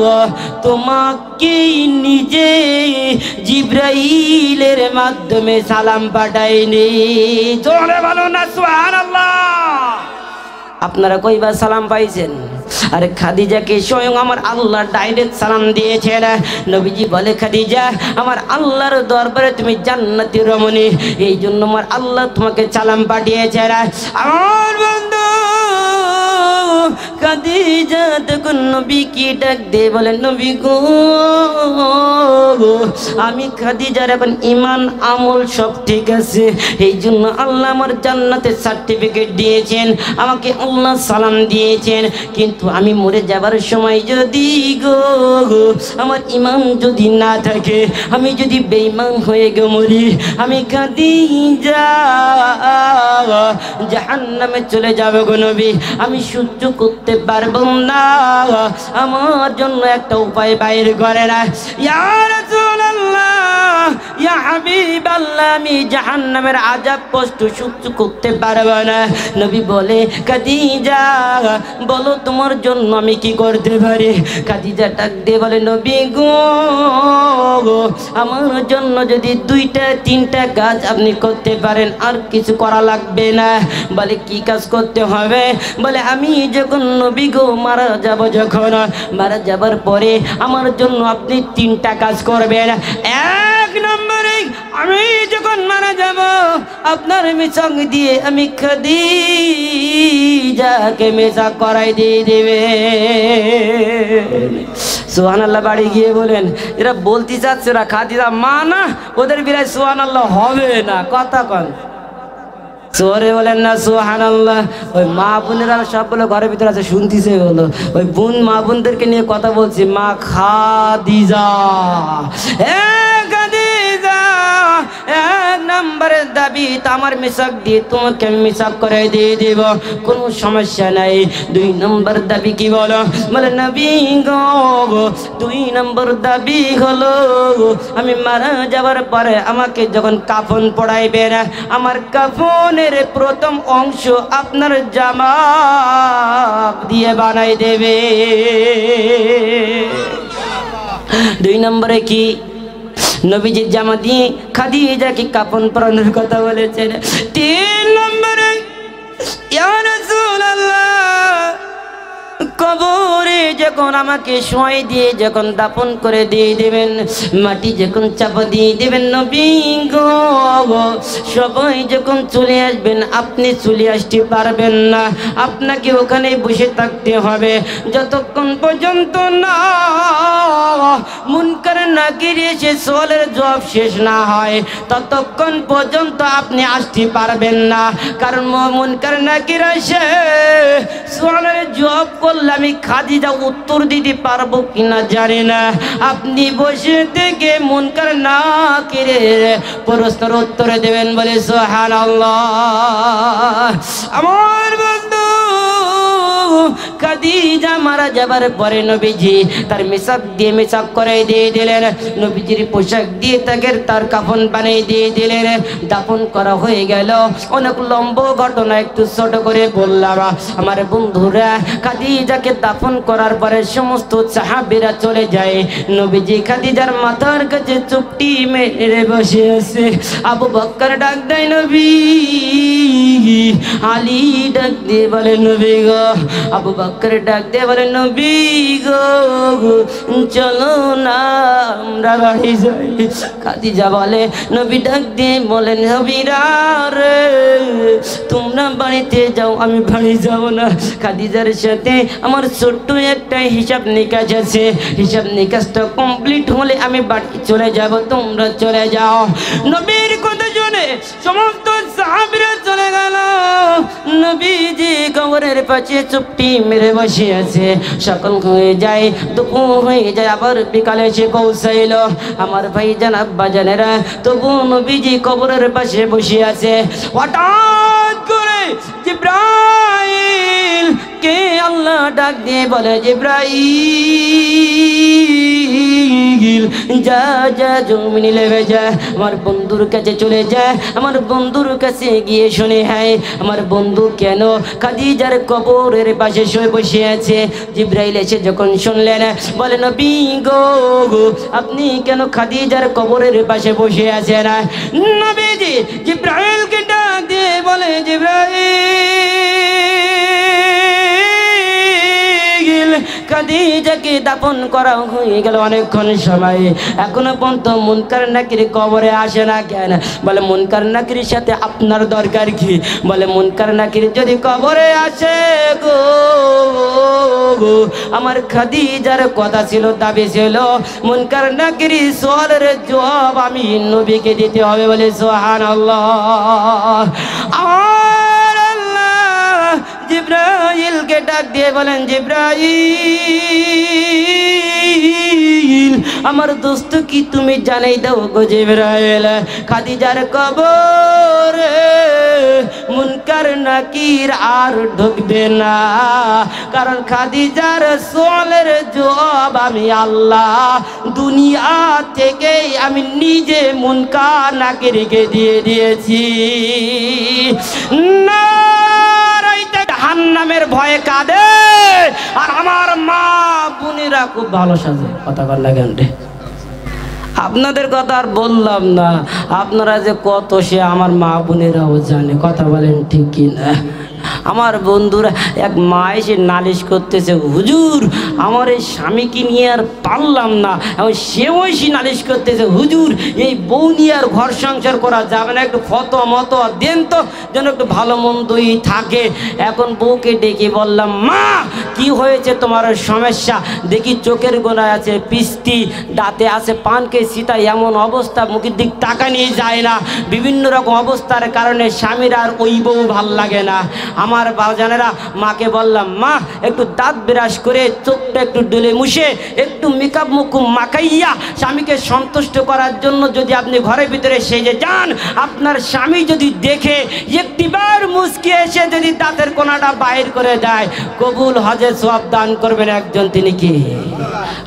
তোমাকে নিজে জিবরাইলের মাধ্যমে সালাম পাঠায়নি? জোরে বলো না সুবহানাল্লাহ। আপনারা কয়বার সালাম পাইছেন? আরে খাদিজাকে স্বয়ং আমার আল্লাহ ডাইরেক্ট সালাম দিয়েছেন। নবীজি বলে, খাদিজা আমার আল্লাহর দরবারে তুমি জান্নাতি রমণী, এই জন্য আমার আল্লাহ তোমাকে সালাম পাঠিয়েছেন। আমার বন্ধু খাদিজা তখন নবীকে ডাক দিয়ে বলেন, নবী গো আমি খাদিজার এখন ঈমান আমল সব ঠিক আছে, এই জন্য আল্লাহ আমার জান্নাতের সার্টিফিকেট দিয়েছেন, আমাকে আল্লাহ সালাম দিয়েছেন। কিন্তু আমি মরে যাবার সময় যদি গো আমার ঈমান যদি না থাকে, আমি যদি বেঈমান হয়ে গে মরি, আমি খাদিজা জাহান্নামে চলে যাব গো নবী, আমি সহ্য করতে পারবো না। আমার জন্য একটা উপায় বাইর করে না। ইয়া রাসূলুল্লাহ, ইয়া হাবিবাল্লাহ, আমি জাহান্নামের আযাব কষ্ট সহ্য করতে পারবো না। নবী বলে, খাদিজা বলো তোমার জন্য আমি কি করতে পারি? খাদিজা ডাক দিয়ে বলে, নবী গো আমার জন্য যদি 2-3টা কাজ আপনি করতে পারেন, আর কিছু করা লাগবে না। বলে, কি কাজ করতে হবে? বলে, আমি যখন নবী গো মারা যাব, যখন মারা যাবার পরে আমার জন্য আপনি 3টা কাজ করবেন। 1 নম্বরে, আমি যখন মারা যাব আপনার মিছং দিয়ে আমি খাদিজাকে মেজা করাই দিয়ে দেবে। সুবহানাল্লাহ। বাড়ি গিয়ে বলেন, এরা বলতে চাচ্ছে না খাদিজা মা না, ওদের বিরায় সুবহানাল্লাহ হবে না। কথা কন সোরে বলেন না সুবহানাল্লাহ। ওই মা বোনেরা সবগুলো ঘরের ভিতরে আছে, শুনতেছে হলো ওই বোন মা বোনদেরকে নিয়ে কথা বলছি। মা খাদিজা, খাদিজা এক নম্বরের দাবি আমার মিসাক দিয়ে তোমাকে আমি মিসাক করে দিয়ে দেব, কোনো সমস্যা নাই। 2 নম্বর দাবি কি বলো? বলে নবী গো 2 নম্বর দাবি হলো আমি মারা যাওয়ার পরে আমাকে যখন কাফন পড়াইবেন, আমার কাফনের প্রথম অংশ আপনার জামা দিয়ে বানাই দেবে। 2 নম্বরে কি? নবীজির জামা দিয়ে খাদিজাকে কাফন পরানোর কথা বলেছেন। 3 নম্বরে ইয়া রাসূলুল্লাহ কবরে যখন আমাকে শোয় দিয়ে যখন দাফন করে দিয়ে দেবেন, মাটি যখন চাপা দিয়ে দেবেন, নবী গো সবাই যখন চলে আসবেন আপনি চলে আসতে পারবেন না, আপনাকে ওখানে বসে থাকতে হবে যতক্ষণ পর্যন্ত না মুনকার নাকির এসে সওয়ালের জবাব শেষ না হয়, ততক্ষণ পর্যন্ত আপনি আসতে পারবেন না। কারণ মুনকার নাকির এসে সওয়ালের জবাব করলে আমি খাদিজা উত্তর দিতে পারবো কিনা জানি না। আপনি বসে থেকে মুনকার নাকিরের প্রশ্নের উত্তর দেবেন বলে সুবহানাল্লাহ। আমার বন্ধু খাদিজা মারা যাবার পরে নবীজি তার মিসাক দিয়ে মিসাক করে দিয়ে দিলেন, নবীজির পোশাক দিয়ে তাকে তার কাফন বানিয়ে দিয়ে দিলেন। দাফন করা হয়ে গেল। অনেক লম্বা ঘটনা, একটু ছোট করে বললাম। আমার বন্ধুরা খাদিজাকে দাফন করার পরে সমস্ত সাহাবীরা চলে যায়। নবীজি খাদিজার মাথার কাছে চুপটি মেরে বসে আছে। আবু বকর ডাক দেয় নবী, আলী ডাক দিয়ে বলে নবী গো, আবু বকর ডাক দিয়ে বলে নবী গো চলো না আমরা বাড়ি যাই। খাদিজা বলে, নবী ডাক দিয়ে বলেন নবীরা রে তোমরা বাড়িতে যাও, আমি বাড়ি যাব না। খাদিজার সাথে আমার ছোট্ট একটা হিসাব নিকাশ আছে, হিসাব নিকাশটা কমপ্লিট হলে আমি বাড়ি চলে যাব, তোমরা চলে যাও। নবীর কথা শুনে সমস্ত সাহাবীরা চলে গেল। নবীজি কবরের পাশে চুপটি মেরে বসে আছে। সকাল হয়ে যায়, দুপুর হয়ে যায়, আবার বিকালে এসে পৌঁছাইল। আমার ভাই জান আব্বা জানেরা, তবু নবীজি কবরের পাশে বসে আছে। হঠাৎ করে জিবরাইল কে আল্লাহ ডাক দিয়ে বলে, জিবরাইল যা যা জমিনে লেবে যা, আমার বন্ধুর কাছে চলে যায়। আমার বন্ধুর কাছে গিয়ে শুনে, হ্যাঁ আমার বন্ধু কেন খাদিজার কবরের পাশে শুয়ে বসে আছে। জিবরাইল এসে যখন শুনলেন, বলে নবী গো আপনি কেন খাদিজার কবরের পাশে বসে আছেন? নবীজি জিবরাইলকে ডাক দিয়ে বলে, জিবরাইল খাদিজাকে দাফন করা হয়ে গেল অনেকক্ষণ সময়, এখনো পর্যন্ত মুনকার নাকির কবরে আসে না কেন? বলে মুনকার নাকির সাথে আপনার দরকার কি? বলে মুনকার নাকির যদি কবরে আসে গো, আমার খাদিজার কথা ছিল, দাবি ছিল, মুনকার নাকির সওয়ালের জবাব আমি নবীকে দিতে হবে বলে সুবহানাল্লাহ। আমার আল্লাহ জিবরাইলকে ডাক দিয়ে বলেন, জিবরাইল আমার দোস্ত কি তুমি জানাই দাও গো জিবরাইল, খাদিজার কবরে মুনকার নাকির আর ঢুকবে না, কারণ খাদিজার সওয়ালের জবাব আমি আল্লাহ দুনিয়া থেকে আমি নিজে মুনকার নাকিরকে দিয়ে দিয়েছি। না জাহান্নামের ভয়ে কাঁদে, আর আমার মা বোনেরা খুব ভালো সাজে। কথা বল লাগেন রে, আপনাদের কথা আর বললাম না, আপনারা যে কত সে আমার মা বোনেরাও জানে। কথা বলেন ঠিক কি না? আমার বন্ধুরা, এক মা এসে নালিশ করতেছে, হুজুর আমার এই স্বামীকে নিয়ে আর পারলাম না। এবং সেও এসে নালিশ করতেছে, হুজুর এই বউ নিয়ে আর ঘর সংসার করা যাবে না, একটু ফতোয়া মতোয়া দেন তো, যেন একটু ভালো মন্দই থাকে। এখন বউকে ডেকে বললাম, মা কি হয়েছে তোমার সমস্যা? দেখি চোখের গোড়ায় আছে পিস্তি, দাঁতে আছে পানকে সীতা, এমন অবস্থা মুখের দিক টাকা নিয়ে যায় না, বিভিন্ন রকম অবস্থার কারণে স্বামীর আর ওই বউ ভাল লাগে না। আমার বাজানেরা, মাকে বললাম, মা একটু দাঁত বিরাস করে চোখটা একটু ডলে মুছে একটু মেকআপ মুকুম মাখাইয়া স্বামীকে সন্তুষ্ট করার জন্য যদি আপনি ঘরের ভিতরে সেজে যান, আপনার স্বামী যদি দেখে একটিবার মুচকি এসে যদি দাঁতের কোনাটা বাইর করে দেয়, কবুল হজের সওয়াব দান করবেন একজন, তিনি কে?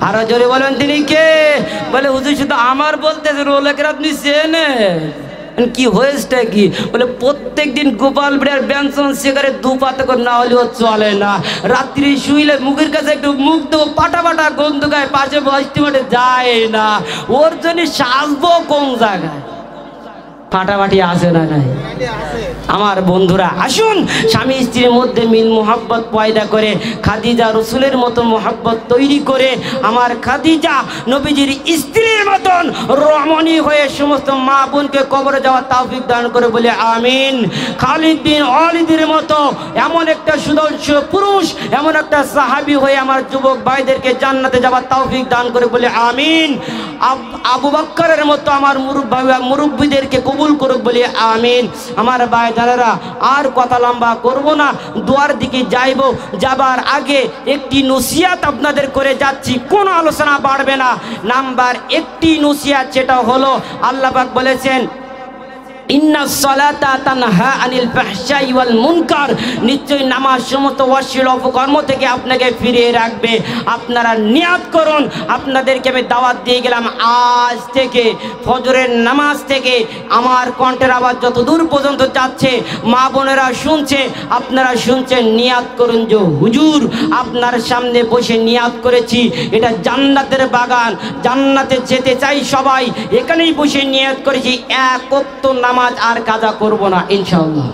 আরো জোরে বলেন, তিনি কে? বলে হুজুর শুধু আমার বলতেছে, রোলেকের আপনি চেনেন? কি হয়েছে কি? বলে প্রত্যেক দিন গোপাল বিড়ার ব্যঞ্জন সিগারেট দুপাতে করে না হলেও চলে না, রাত্রি শুইলে মুখের কাছে একটু মুখ দেবো, পাটা পাটা গন্ধ গায়ে, পাশে বসতে মাঠে যায় না, ওর জন্য সাজবো কোন জায়গায়? ফাটাফাটি আছে না নাই? আমার বন্ধুরা, আসুন স্বামী স্ত্রীর মধ্যে মিল মোহাব্বত পয়দা করে খাদিজা রসুলের মতো মোহাব্বত তৈরি করে আমার খাদিজা নবীজির স্ত্রীর মতন রমণী হয়ে সমস্ত মা বোনকে কবরে যাওয়ার তৌফিক দান করে বলে আমিন। খালিদ বিন ওয়ালিদের মতো এমন একটা সুদর্শ পুরুষ, এমন একটা সাহাবী হয়ে আমার যুবক ভাইদেরকে জান্নাতে যাওয়ার তৌফিক দান করে বলে আমিন। আবু বকরের মতো আমার মুরব্বীদেরকে কবুল করুক বলে আমিন। আমার ভাই দাদারা, আর কথা লম্বা করব না, দুয়ার দিকে যাইব। যাবার আগে একটি নসিহত আপনাদের করে যাচ্ছি, কোনো আলোচনা বাড়বে না। নাম্বার একটি নসিহত, সেটা হলো আল্লাহ পাক বলেছেন, ইন্নাস সালাতা তানহা আনিল ফাহশাই ওয়াল মুনকার, নিশ্চয়ই নামাজ সমস্ত অশ্লীল অপকর্ম থেকে আপনাকে ফিরিয়ে রাখবে। আপনারা নিয়াত করুন, আপনাদেরকে আমি দাওয়াত দিয়ে গেলাম, আজ থেকে ফজরের নামাজ থেকে আমার কণ্ঠের আওয়াজ যত দূর পর্যন্ত যাচ্ছে, মা বোনেরা শুনছে, আপনারা শুনছেন, নিয়াত করুন যে হুজুর আপনার সামনে বসে নিয়াত করেছি, এটা জান্নাতের বাগান, জান্নাতে যেতে চাই সবাই, এখানেই বসে নিয়াত করেছি, এক ওয়াক্ত নামাজ আর কাজা করব না ইনশাআল্লাহ।